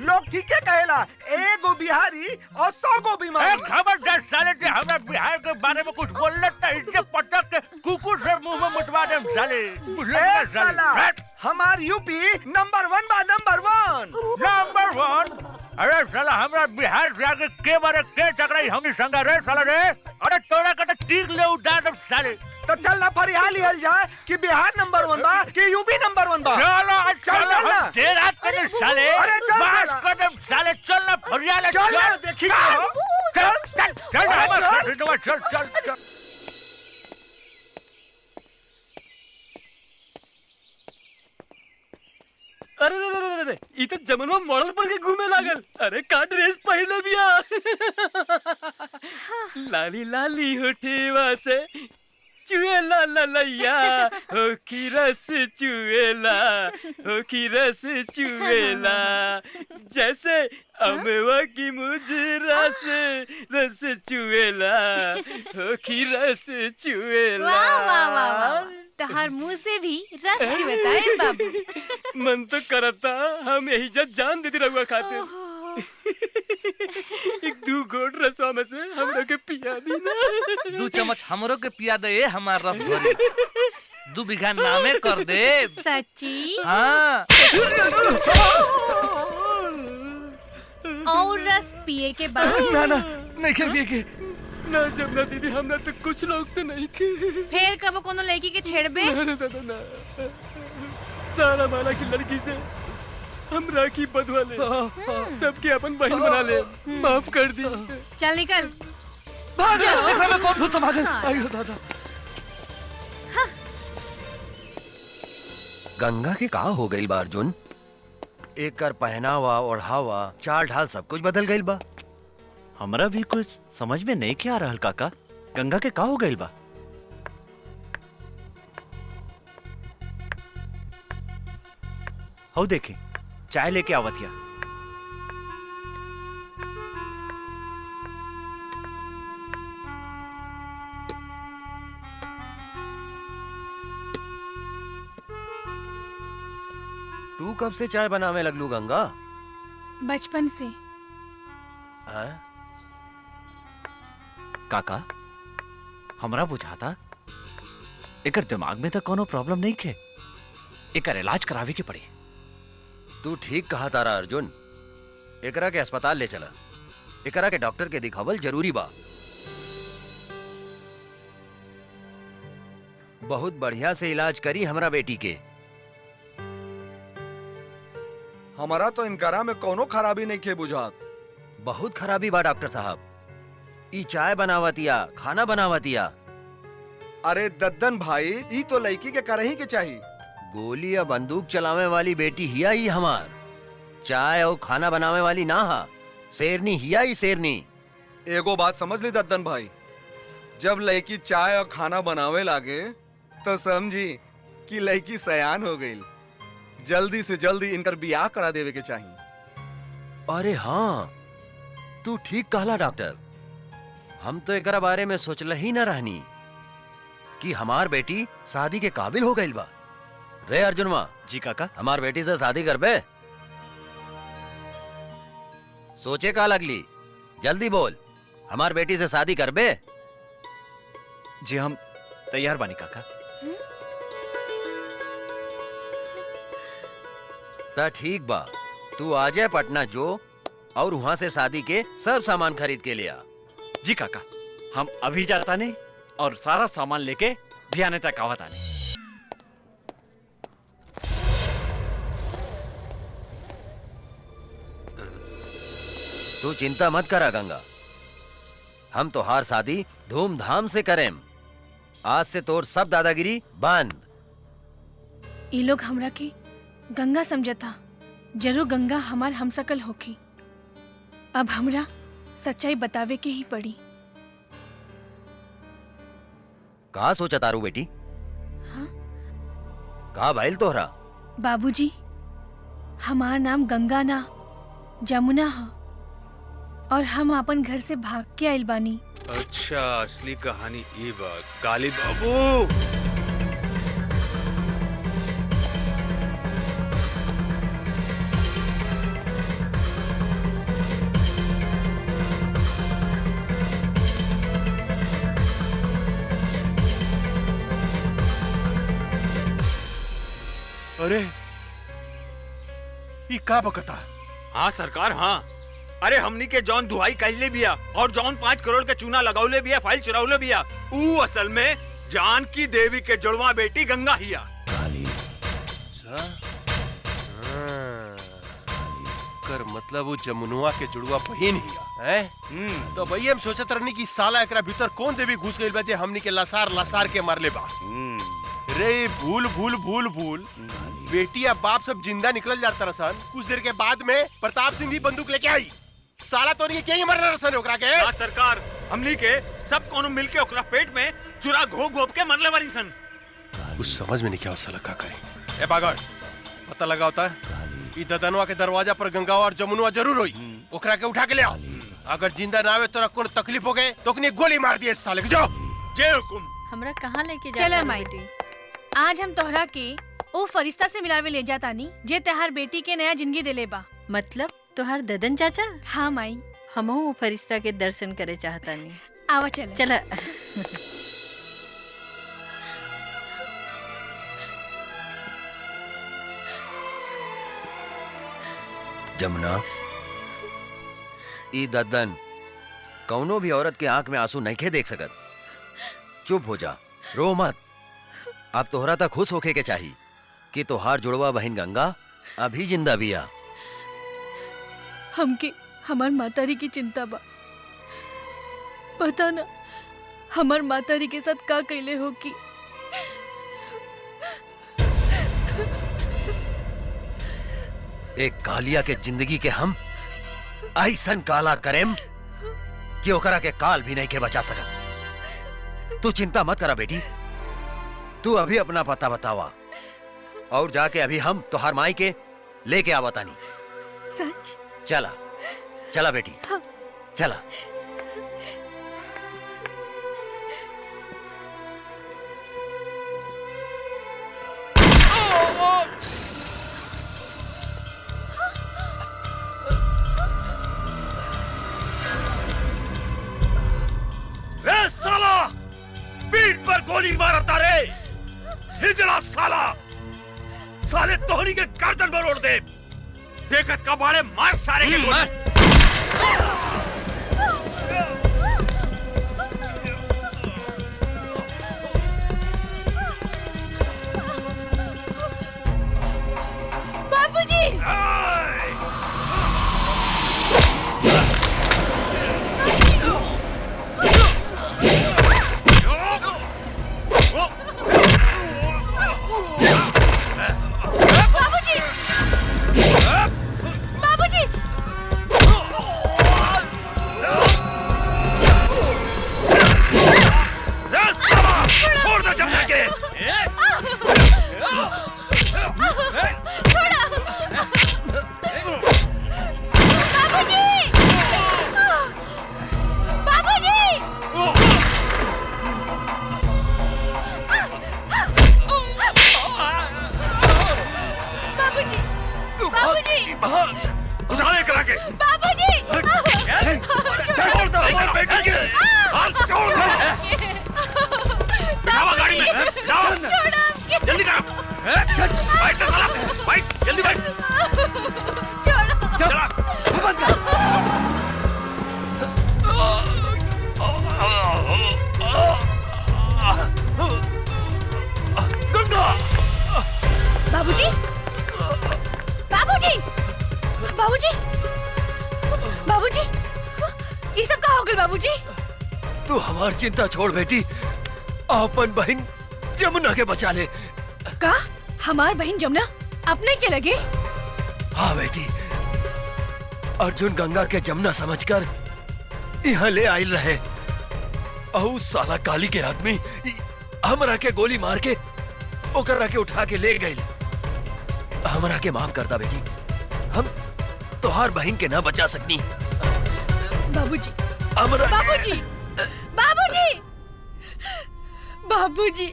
लोग ठीक है कहेला, एगो बिहारी और 100 गो बीमारी। खबरदार साले जे हमरा बिहार के बारे में कुछ बोलले त इज्जत पटक के कुकुर से मुंह में मुतवा देम साले। ए साला हमार यूपी नंबर 1 बा, नंबर 1। नंबर 1? अरे साला हमरा बिहार से आगे के बारे के टकराई हमनी संग रे साला रे। अरे तोरा के टीक ले उड़ा देम साले। तो चल ना फरियाल लिहल जाए कि बिहार नंबर 1 बा कि यूपी नंबर 1 बा। चलो चल ना देर रात के साले। अरे चल बस कदम साले चल ना फरियाल चल ना देखी चल चल चल चल। अरे ई तो जमनवा मॉडल पर के घूमे लागल। अरे का ड्रेस पहले बिया। लाली लाली होठेवा से चुएला ललैया हो की रस चुएला, हो की रस चुएला। जैसे अमवा की मुजरा से रस चुएला, हो की रस चुएला। वाह वाह वाह वाह, तहार मुंह से भी रस चुएता है बाबू। मन तो करता हम यही जब जान देती रहुआ खातिर। एक 2 घोट रसवा में से हमरो के पिया दी ना। 2 चम्मच हमरो के पिया दे हमार रस भरी। 2 बीघा नामे कर दे। सच्ची? हाँ। और रस पिए के बाद? ना ना नहीं के पिए के ना जमुना दीदी, हमरा तो कुछ लोग तो नहीं के। फिर कब कोनो लड़की के छेड़बे? ना दादा ना, सारा माला की लड़की से हमरा की बदवा ले, सबके अपन बहन बना ले। माफ कर दी। चल निकल भाग। एकरा में कौन भूत समा गइल? आयो दादा। गंगा के का हो गइल बा अर्जुन? एकर पहनावा ओढ़ावा चाल ढाल सब कुछ बदल गइल बा। हमरा भी कुछ समझ में नहीं क्या आ रहल काका। गंगा के का हो गइल बा? हो देखे चाय लेके आवतिया। तू कब से चाय बनावे लगलू गंगा? बचपन से। काका हमरा बुझाता एकर दिमाग में तो कोनो प्रॉब्लम नहीं खे, एकर इलाज करावे के पड़ी। तू ठीक कहा तारा अर्जुन, एकरा के अस्पताल ले चला, एकरा के डॉक्टर के दिखावल जरूरी बा। बहुत बढ़िया से इलाज करी हमरा बेटी के। हमारा तो इनकारा में कोनो खराबी नहीं खे बुझात। बहुत खराबी बा डॉक्टर साहब, ई चाय बनावतिया, खाना बनावतिया। अरे दद्दन भाई, ई तो लड़की के करही के चाहिए। गोली या बंदूक चलावे वाली बेटी हिया ही हमार, चाय और खाना बनावे वाली ना हा, शेरनी हिया ही शेरनी। एगो बात समझ ली दद्दन भाई, जब लड़की चाय और खाना बनावे लागे तो समझी कि लड़की सयान हो गई। जल्दी से जल्दी इनकर बियाह करा देवे के चाहिए। अरे हाँ, तू ठीक कहला डॉक्टर, हम तो एकरा बारे में सोचल ही न रहनी कि हमार बेटी शादी के काबिल हो गई बा। रे अर्जुनवा। जी काका। हमार बेटी से शादी करबे? सोचे का लगली, जल्दी बोल, हमार बेटी से शादी करबे? जी हम तैयार बानी काका। ता ठीक बा, तू आ जाए पटना जो और वहां से शादी के सब सामान खरीद के ले आ। जी काका, हम अभी जाता नहीं और सारा सामान लेके भियाने तक आवत आने। तू चिंता मत करा गंगा, हम तोहार शादी धूमधाम से करें। आज से तोर सब दादागिरी बंद। ये लोग हमरा के गंगा समझता, जरूर गंगा हमार हमसकल होखी। अब हमरा सच्चाई बतावे के ही पड़ी। कहा सोचा तारू बेटी? हाँ? कहा भाईल तोहरा? बाबूजी, हमार नाम गंगा ना जमुना है और हम अपन घर से भाग के आइल बानी। अच्छा, असली कहानी ये बा। काली बाबू, अरे ये का बकता? हाँ सरकार, हाँ। अरे हमनी के जौन दुहाई कहले बिया और जौन 5 करोड़ के चूना लगावले बिया, फाइल चुरावले बिया, ऊ असल में जानकी देवी के जुड़वा बेटी गंगा हिया। कर मतलब वो जमुनुआ के जुड़वा बहिन हिया है? तो भई हम सोचत रहनी कि साला एकरा भीतर कौन देवी घुस गइल बा जे हमनी के लसार लसार के मारले बा। रे भूल भूल भूल भूल, बेटी या बाप सब जिंदा निकल जाता रसन। कुछ देर के बाद में प्रताप सिंह भी बंदूक लेके आई। साला तो नहीं क्या मर रसन ओकरा के? ना सरकार, हमनी के सब कोनो मिलके ओकरा पेट में चुरा घोप घोप के मरले बारी सन। कुछ समझ में नहीं क्या साला का करे। ए बागड़, पता लगा होता है ई ददनवा के दरवाजा पर गंगा और जमुनुआ जरूर होई। ओकरा के उठा के ले आओ। अगर जिंदा ना आवे तो कोनो तकलीफ हो गए तो कने गोली मार दिए साले के। जाओ। जय हुकुम। हमरा कहाँ लेके जा? चला माई, आज हम तोहरा के ओ फरिश्ता से मिलावे ले जातानी जे तहार बेटी के नया जिंदगी दिले बा। मतलब तोहार ददन चाचा? हाँ माई, हमहू वो फरिश्ता के दर्शन करे चाहतानी। आवा चला। चला। जमुना, ई दद्दन कौनो भी औरत के आंख में आंसू नहीं खे देख सकत। चुप हो जा, रो मत। अब तोहरा तक खुश होके के चाहिए कि तोहार जुड़वा बहन गंगा अभी जिंदा बिया। हमके हमार मातारी की चिंता बा। पता ना हमार मातारी के साथ का कैले हो कि एक कालिया के जिंदगी के हम ऐसन काला करेम कि ओकरा के काल भी नहीं के बचा सकत। तू चिंता मत करा बेटी, तू अभी अपना पता बतावा और जाके अभी हम तोहार माई के लेके आवतानी। सच? चला चला बेटी, चला। साले तोहनी के गर्दन पर ओढ़ दे। देखत का बाड़े मार सारे के गोली। बाबूजी बाबूजी बाबूजी छोड़ दो जमुना के। उठा ले करा के। बाबूजी छोड़ दो हमारे बेटे के। छोड़ दो। बिठावा गाड़ी में। जाओ जल्दी करो। बैठ तो साला बैठ जल्दी बैठ। चला बंद कर। गंगा बाबूजी बाबूजी बाबूजी बाबूजी ये सब का हो गया बाबूजी? तू हमार चिंता छोड़ बेटी, अपन बहन जमुना के बचा ले। का हमार बहन जमुना अपने के लगे? हाँ बेटी, अर्जुन गंगा के जमुना समझकर यहाँ ले आयल रहे। अहू साला काली के आदमी हमरा के गोली मार के ओकरा के उठा के ले गए। हमरा के माफ करता बेटी, हम तोहार बहन के ना बचा सकनी। बाबूजी हमरा बाबूजी बाबूजी बाबूजी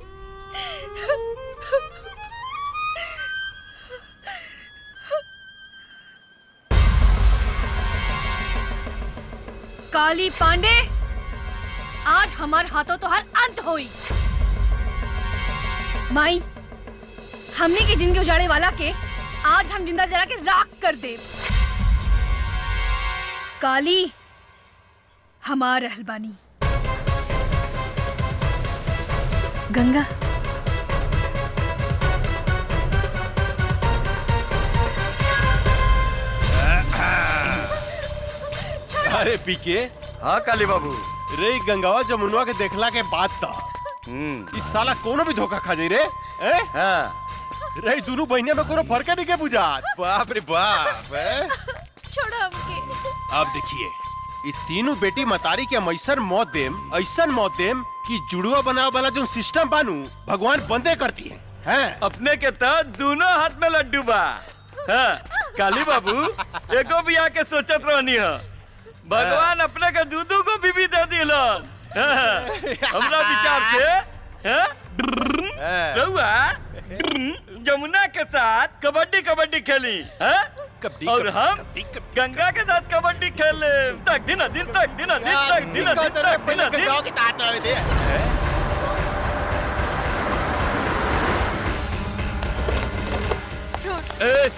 काली पांडे, आज हमार हाथों तो हर अंत होई। माई, हमने की जिंदगी उजाड़े वाला के आज हम जिंदा जला के राख कर दे। काली हमार रहलबानी। गंगा अरे पीके। हाँ काली बाबू। रे गंगावा जमुनवा के देखला के बाद था इस साला कोनो भी धोखा खा जाई रे। हाँ। रे दोनों बहनिया में कोनो फर्क नहीं के बुझात। बाप रे बाप। छोड़ो हमके। अब देखिए, ये तीनों बेटी मतारी के हम ऐसन मौत देम कि जुड़वा बनावे वाला जो सिस्टम बानू भगवान बंदे करती है। अपने के तो दोनों हाथ में लड्डू बा। हाँ, काली बाबू एको भी आके सोचत रहनी है, भगवान अपने के दूधू को बीबी दे दिलन। हमरा विचार से रहुआ जमुना के साथ कबड्डी कबड्डी खेली और हम गंगा के साथ कबड्डी खेले। तक दिन दिन तक दिन दिन तक दिन दिन तक दिन दिन।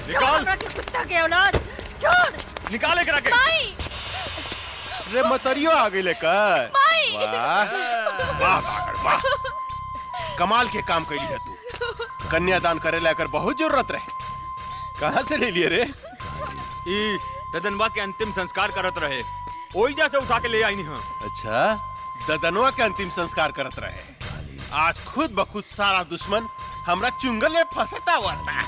निकाल कुत्ता के औलाद, छोड़। निकाले करा के। माई रे मतरियो आ गई लेकर। माई वाह वाह वाह, कमाल के काम कैली है तू। कन्यादान करे लेकर बहुत जरूरत रहे, कहाँ से ले लिए रे? ई ददनवा के अंतिम संस्कार करत रहे, ओइजा से उठा के ले आई नहीं। अच्छा, ददनवा के अंतिम संस्कार करत रहे। आज खुद बखुद सारा दुश्मन हमरा चुंगल में फंसता हुआ था।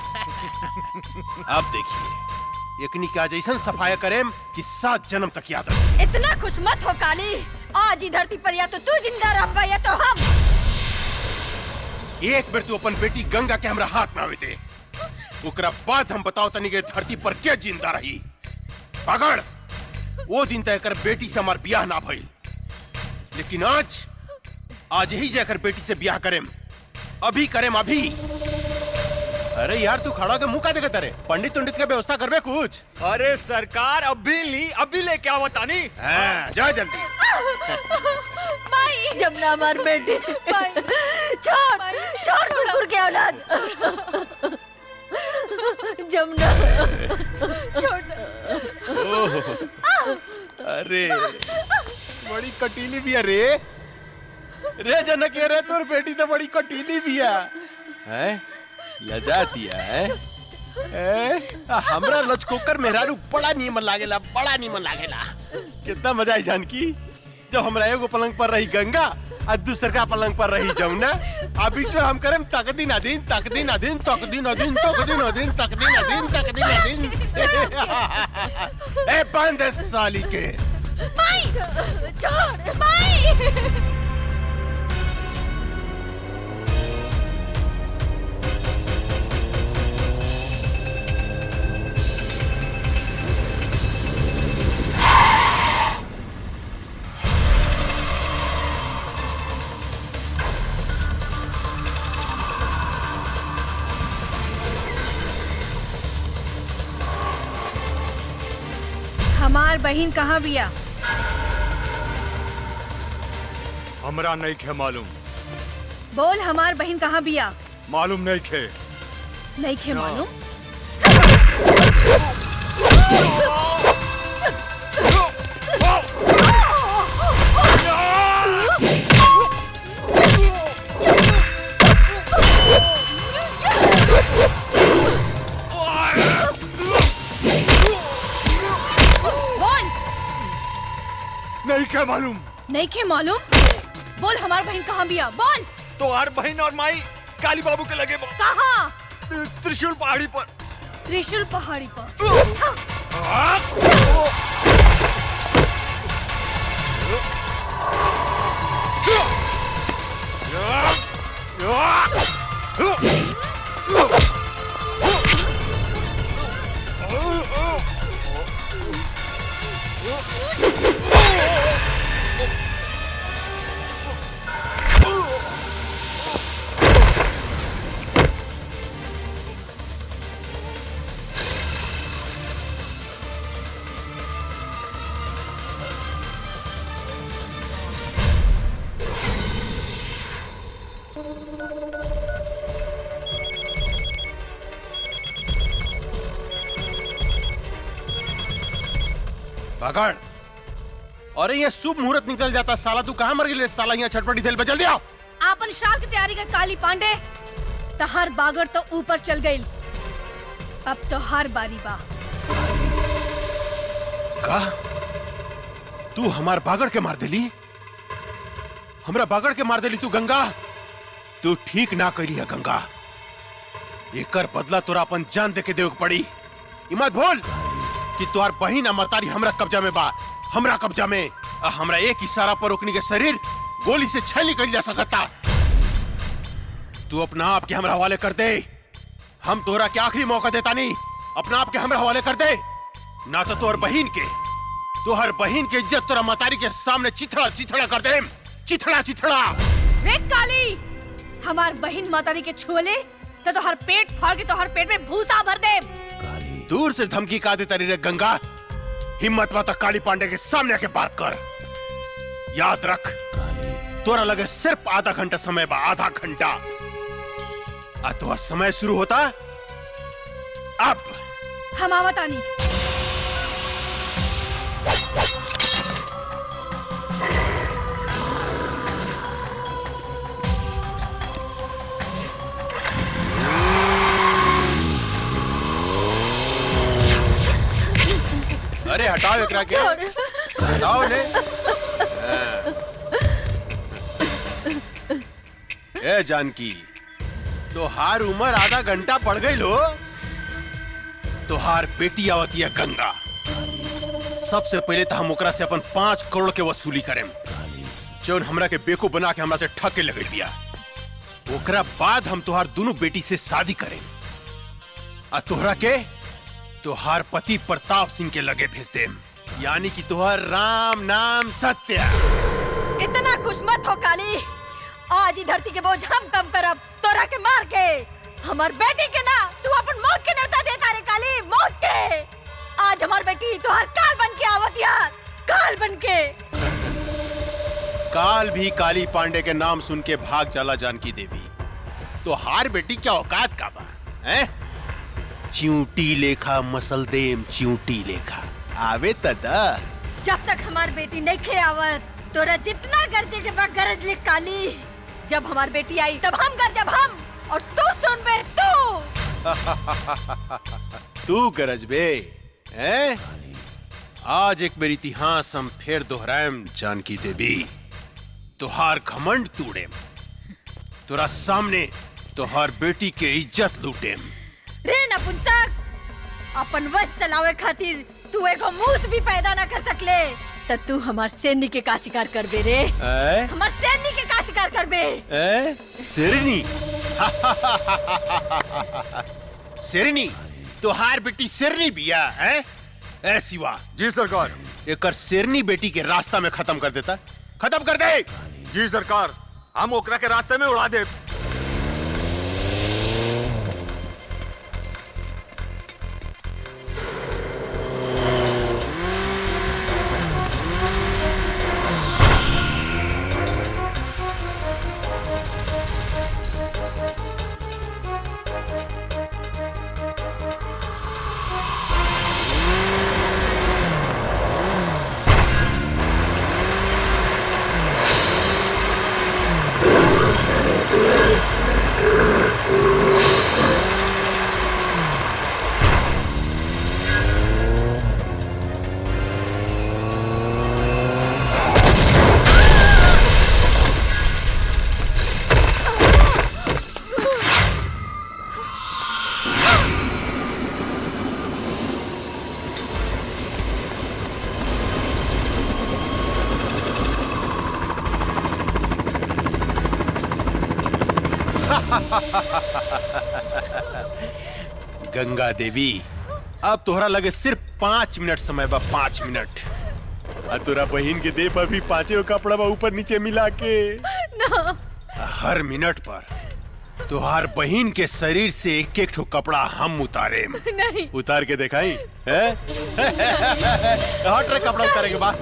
अब देखिए, एकनी का जैसन सफाया करेम कि 7 जन्म तक याद रहे। इतना खुश मत हो काली, आज ही धरती पर या तो तू जिंदा रह या तो हम। एक बेर तू अपन बेटी गंगा के हमरा हाथ में आवे दे, ओकरा बाद हम बताओ तनी के धरती पर क्या जिंदा रही। पकड़, वो दिन तय कर बेटी से हमार ब्याह ना भइल, लेकिन आज यही जाकर बेटी से ब्याह करेम। अभी करेम अभी। अरे यार तू खड़ा के मुंह का देखत रे? पंडित उंडित के व्यवस्था करबे कुछ? अरे सरकार अभी लेके आवत तानी। जा जल्दी। माई, जमुना मार बेटी। छोड़ छोड़ कुकुर के औलाद। जमुना छोड़ दो। ओह, अरे बड़ी कटीली भी है रे। रे जनक रे तोर बेटी तो बड़ी कटीली भी है लजाती है। हमरा लचकोकर मेहरारू बड़ा नीमन लागेला, बड़ा नीमन लागेला। कितना मजा आई जानकी जब हमरा एगो पलंग पर रही गंगा और दूसरा पलंग पर रही जमुना, आ बीच में हम करें तकदीन अदीन तकदीन अदीन तकदीन अदीन तकदीन अदीन तकदीन अदीन तकदीन अदीन। ए बंद साली के माई छोड़ माई। हमार बहन कहाँ बिया? हमरा नहीं खे मालूम। बोल हमार बहन कहाँ बिया? मालूम नहीं खे। नहीं खे मालूम? नहीं क्या मालूम? नहीं के मालूम? बोल हमार बहन कहाँ बिया? बोल। तो हर बहन और माई काली बाबू के लगे कहाँ? त्रिशूल पहाड़ी पर। त्रिशूल पहाड़ी पर। पकड़। अरे ये शुभ मुहूर्त निकल जाता साला, तू कहाँ मर गई साला? यहाँ छटपटी दिल पे जल्दी आओ। आपन शाल की तैयारी कर काली पांडे। तहार बागड़ तो ऊपर चल गई, अब तो हार बारी बा। का तू हमार बागड़ के मार देली? हमरा बागड़ के मार देली तू गंगा? तू ठीक ना करी है गंगा। एकर बदला तोरा अपन जान दे के देव पड़ी। मत भूल कि तुहार बहिन मतारी हमरा कब्जा में बा, हमरा कब्जा में। हमरा एक इशारा पर ओकनी के शरीर गोली से छेली कर जा सकता। तू अपना आप के हमरा हवाले कर दे। हम तोरा के आखिरी मौका देता नहीं, अपना आप के हमरा हवाले कर दे, ना तो तोहर बहिन के इज्जत तोरा मतारी के सामने चिथड़ा चिथड़ा कर दे। चिथड़ा चिथड़ा। रे काली, हमार बहिन मातारी के छुअले तो हर पेट फाड़ के तो हर पेट में भूसा भर दे। दूर से धमकी का देता रे गंगा। हिम्मत माता काली पांडे के सामने आके बात कर। याद रख तोरा लगे सिर्फ आधा घंटा समय बा, आधा घंटा। तोहर समय शुरू होता अब। हम आवतानी। अरे हटाओ एकरा के, हटाओ ने। ए जानकी, तोहार उम्र आधा घंटा पड़ गई लो। तोहार बेटी आवती है गंगा। सबसे पहले तो हम ओकरा से अपन 5 करोड़ के वसूली करें, जौन हमरा के बेको बना के हमरा से ठग के लगे दिया। ओकरा बाद हम तोहार दोनों बेटी से शादी करें, आ तोहरा के तोहार पति प्रताप सिंह के लगे भेज दे, यानी कि तोहार राम नाम सत्य। इतना खुश मत हो काली। आज ही धरती के बोझ हम कम करब तोरा के मार के। हमार बेटी के ना तू अपन मौत के न्योता देता रे काली, मौत के। आज हमार बेटी तोहार काल बन के आवत यार, काल बन के। काल भी काली पांडे के नाम सुन के भाग जाला जानकी देवी। तो हार बेटी क्या औकात का बा? हैं? च्यूटी लेखा मसलदेम च्यूटी लेखा आवे तदा। जब तक हमार बेटी नहीं खे आवत तोरा जितना गरजे के बाद गरज ले काली। जब हमार बेटी आई तब हम गरजब हम और तू सुन बे तू। तू गरज बे हैं? आज एक मेरी इतिहास हम फिर दोहराएम जानकी देवी। तुहार घमंड तूड़ेम, तोरा सामने तुहार बेटी के इज्जत लूटेम। रे नपुंसक, अपन वश चलावे खातिर तू एगो मूस भी पैदा न कर सकले त तू हमार सैनी के का शिकार करबे रे? हमार सैनी के का शिकार करबे? शेरनी शेरनी तुहार बेटी शेरनी बिया है? ए शिवा। जी सरकार। एकर शेरनी बेटी के रास्ता में खत्म कर देता, खत्म कर दे। जी सरकार, हम ओकरा के रास्ते में उड़ा दे। गंगा देवी, अब तोहरा लगे सिर्फ 5 मिनट समय बा, 5 मिनट। तोरा बहन के दे पर भी 5 कपड़ा बा ऊपर नीचे मिला के ना। हर मिनट पर तुहार बहन के शरीर से एक एक ठो कपड़ा हम उतारे। नहीं। उतार के दिखाई है? हट रे, कपड़ा उतारे के बाद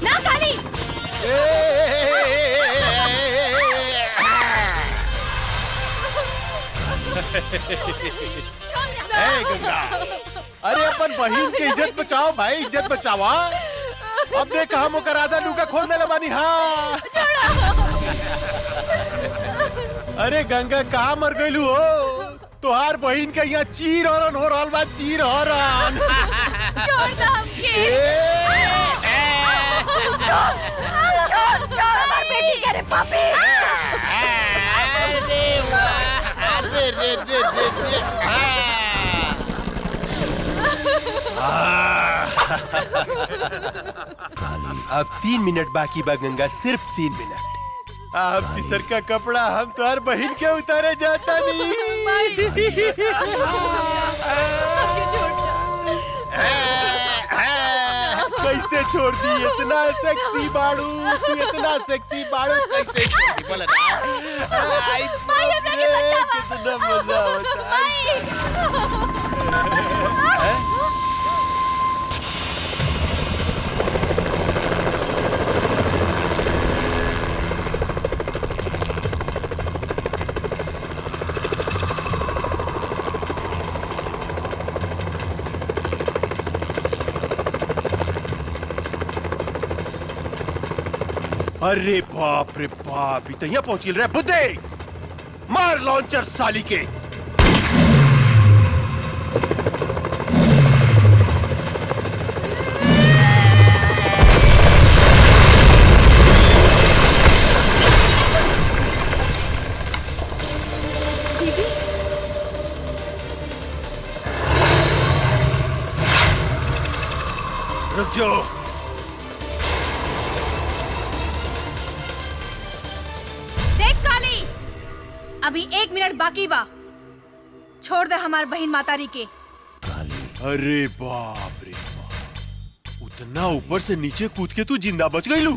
ना खाली। गंगा, अरे अपन बहन की इज्जत बचाओ भाई, इज्जत बचावा। अब देख हम ओकर आधा लुका खोल देले बानी। हाँ अरे गंगा कहाँ मर गइलू हो? तोहार बहन के यहाँ चीर हरन हो रहल बा, चीर हरन। छोड़ दो हमके। छोड़ हमार बेटी के रे पापी। अब 3 मिनट बाकी बा गंगा, सिर्फ 3 मिनट। अब तीसर का कपड़ा हम तो हर बहन के उतारे जाता नहीं। कैसे छोड़ दी? इतना सेक्सी बाड़ू, तू इतना सेक्सी बाड़ू, कैसे छोड़ दी? बोला ना। कितना मजा होता है। अरे बाप रे बाप, इतना पहुंच गिल रहे बुद्धे। मार लॉन्चर साली के। रुक जाओ। अभी 1 मिनट बाकी बा, छोड़ दे हमार बहन मातारी के। अरे बाप रे बाप, उतना ऊपर से नीचे कूद के तू जिंदा बच गई लू।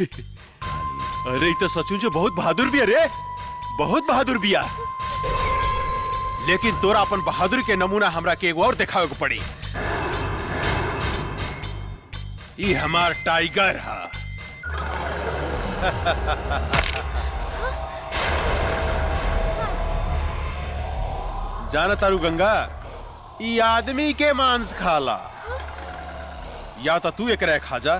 अरे ये तो सचमुच बहुत बहादुर भी है रे, बहुत बहादुर बिया। लेकिन तोरा अपन बहादुर के नमूना हमरा के एगो और दिखावे को पड़ी। ये हमार टाइगर है। जाना तारू गंगा, ई आदमी के मांस खाला। या तो तू एक खा जा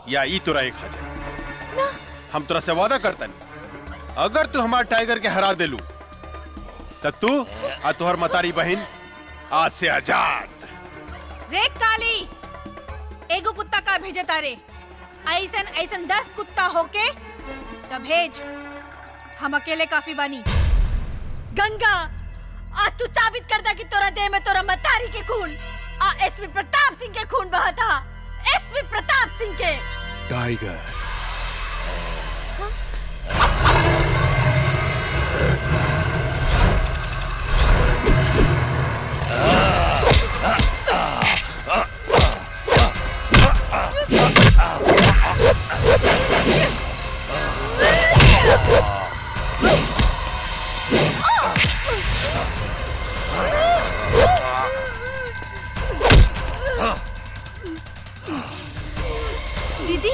या ई तोरा एक खा जा। हम तोरा से वादा करतन, अगर तू हमार टाइगर के हरा देलू तो तू आ तोहर मतारी बहन आज से आजाद। रे काली, एगो कुत्ता का भेजे तारे, ऐसन ऐसन 10 कुत्ता होके तब भेज, हम अकेले काफी बानी। गंगा, आज तू साबित कर दा कि तोरा देह में तोरा मतारी के खून आ एसपी प्रताप सिंह के खून बहा था। एसपी प्रताप सिंह के। टाइगर, दीदी,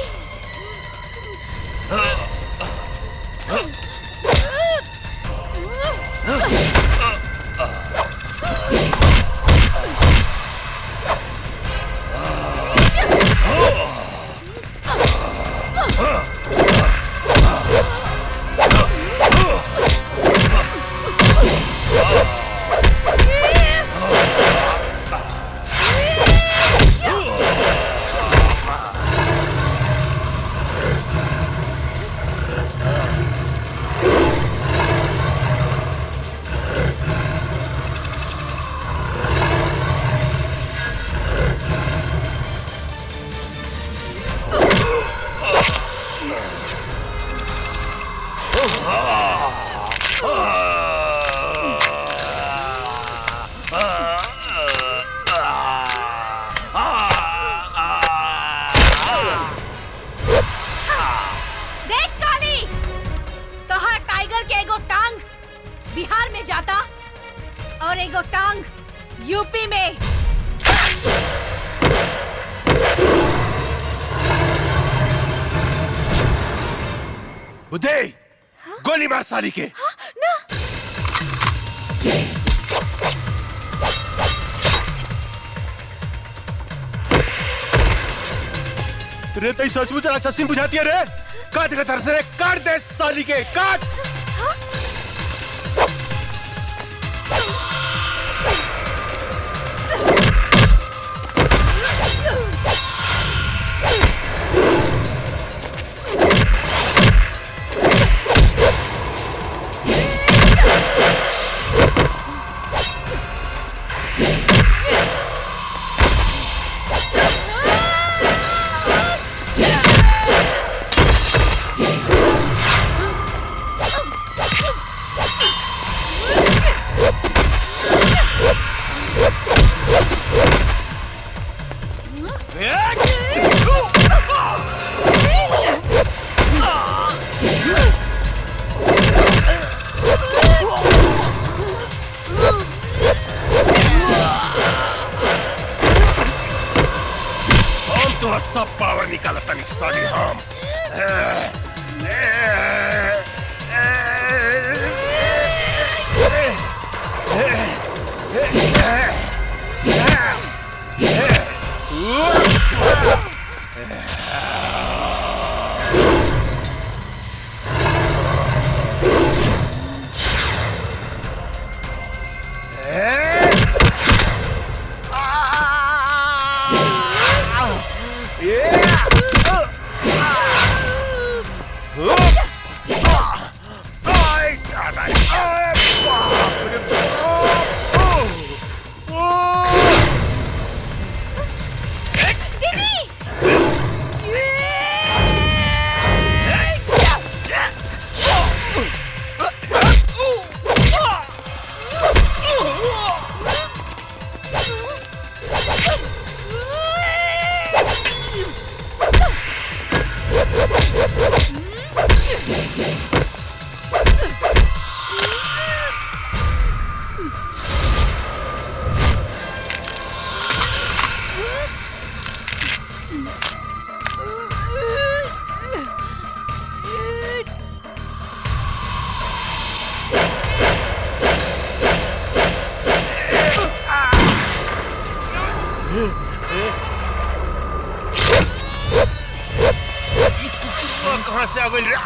देख काली, तोहार टाइगर के एगो टांग बिहार में जाता और एगो टांग यूपी में। बुद्धे, गोली मार साली के। ना। रे तई सचमुच अच्छा सिंह बुझाती है रे। काट के तरफ से काट दे साली के, काट। सब पावर निकाला तनी साली हम। से आ गई रे।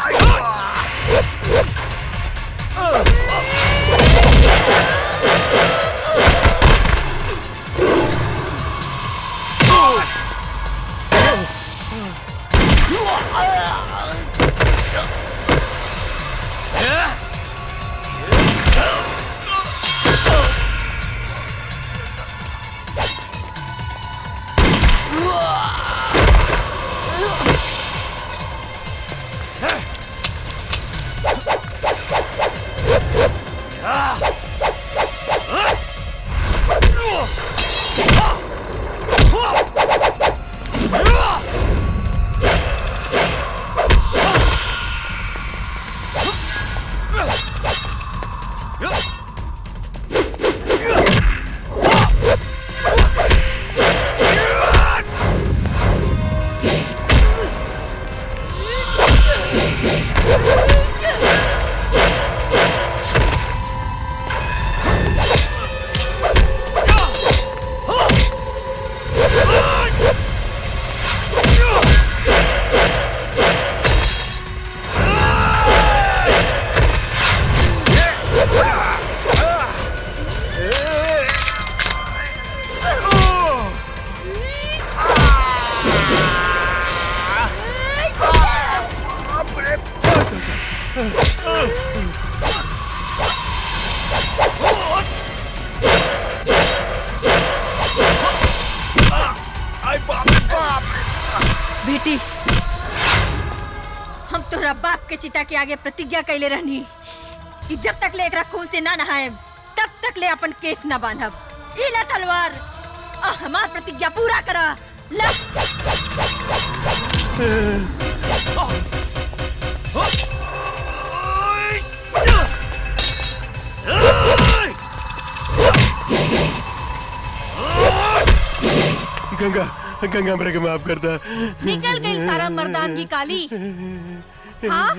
बेटी, हम तोरा बाप के चिता के आगे प्रतिज्ञा कैले रहनी कि जब तक ले एकरा खून से ना नहाए तब तक ले अपन केस ना बांधब। ई ला तलवार और हमार प्रतिज्ञा पूरा करा। ला। गंगा गंगा मेरे को माफ कर दा। निकल गई सारा मर्दान की काली। हाँ,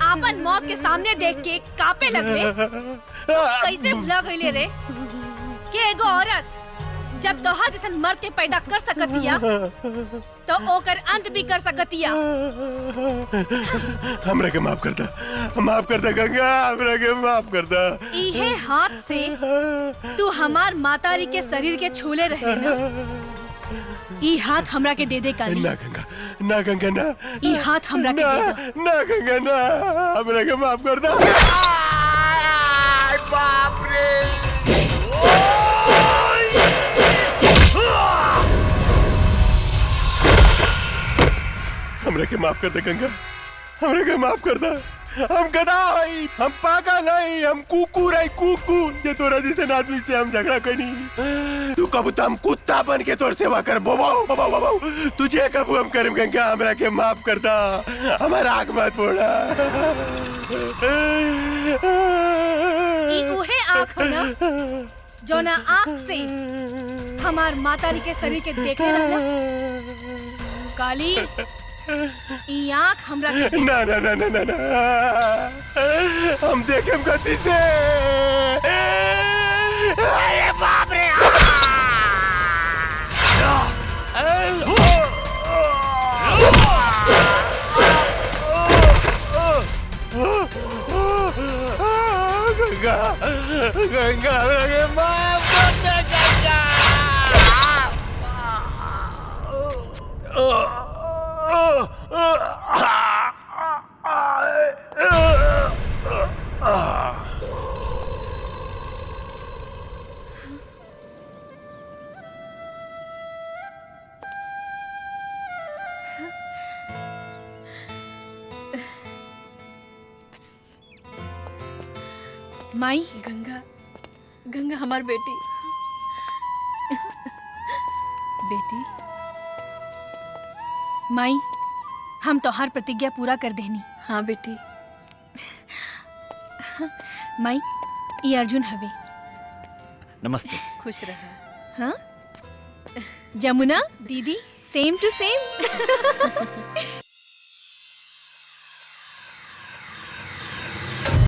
आपन मौत के सामने देख के कापे लगले। कैसे भुला गईले रे कि एगो औरत जब तोहर जैसन मर्द के पैदा कर सकतिया तो ओकर अंत भी कर सकतिया। हमरा के माफ कर दा गंगा, हमरा के माफ कर दा। इहे हाथ से तू हमार मातारी के शरीर के छूले रहे ना। ई हाथ हमरा के दे दे काली। ना गंगा ना। ई हाथ हमरा के दे दो। ना गंगा ना, हमरा के माफ कर दा। बाप रे। हमरा के माफ कर दे गंगा, हमरा के माफ कर दा। हम गधा हई, हम पागल हई, हम कुकुर हई, कुकुर। ये तोरा जैसे आदमी से हम झगड़ा करी। तू कब हम कुत्ता बन के तोर सेवा कर बोबाऊ। तुझे कब हम करम गंगा, हमरा के माफ कर दा। हमारा आग मत फोड़ा। ई उहे आँख हो ना जो ना आँख से हमार मातारी के शरीर के देखे रहला। काली, ई आँख हमरा के ना ना ना ना ना, हम देखेम गति से। अरे बाप रे। गंगा गंगा माफ कर दे गंगा। माई, गंगा हमार बेटी। बेटी, माई, हम तोहार प्रतिज्ञा पूरा कर देनी। हाँ बेटी। माई, ये अर्जुन हवे। नमस्ते। खुश रहा। हाँ, जमुना दीदी, सेम टू सेम।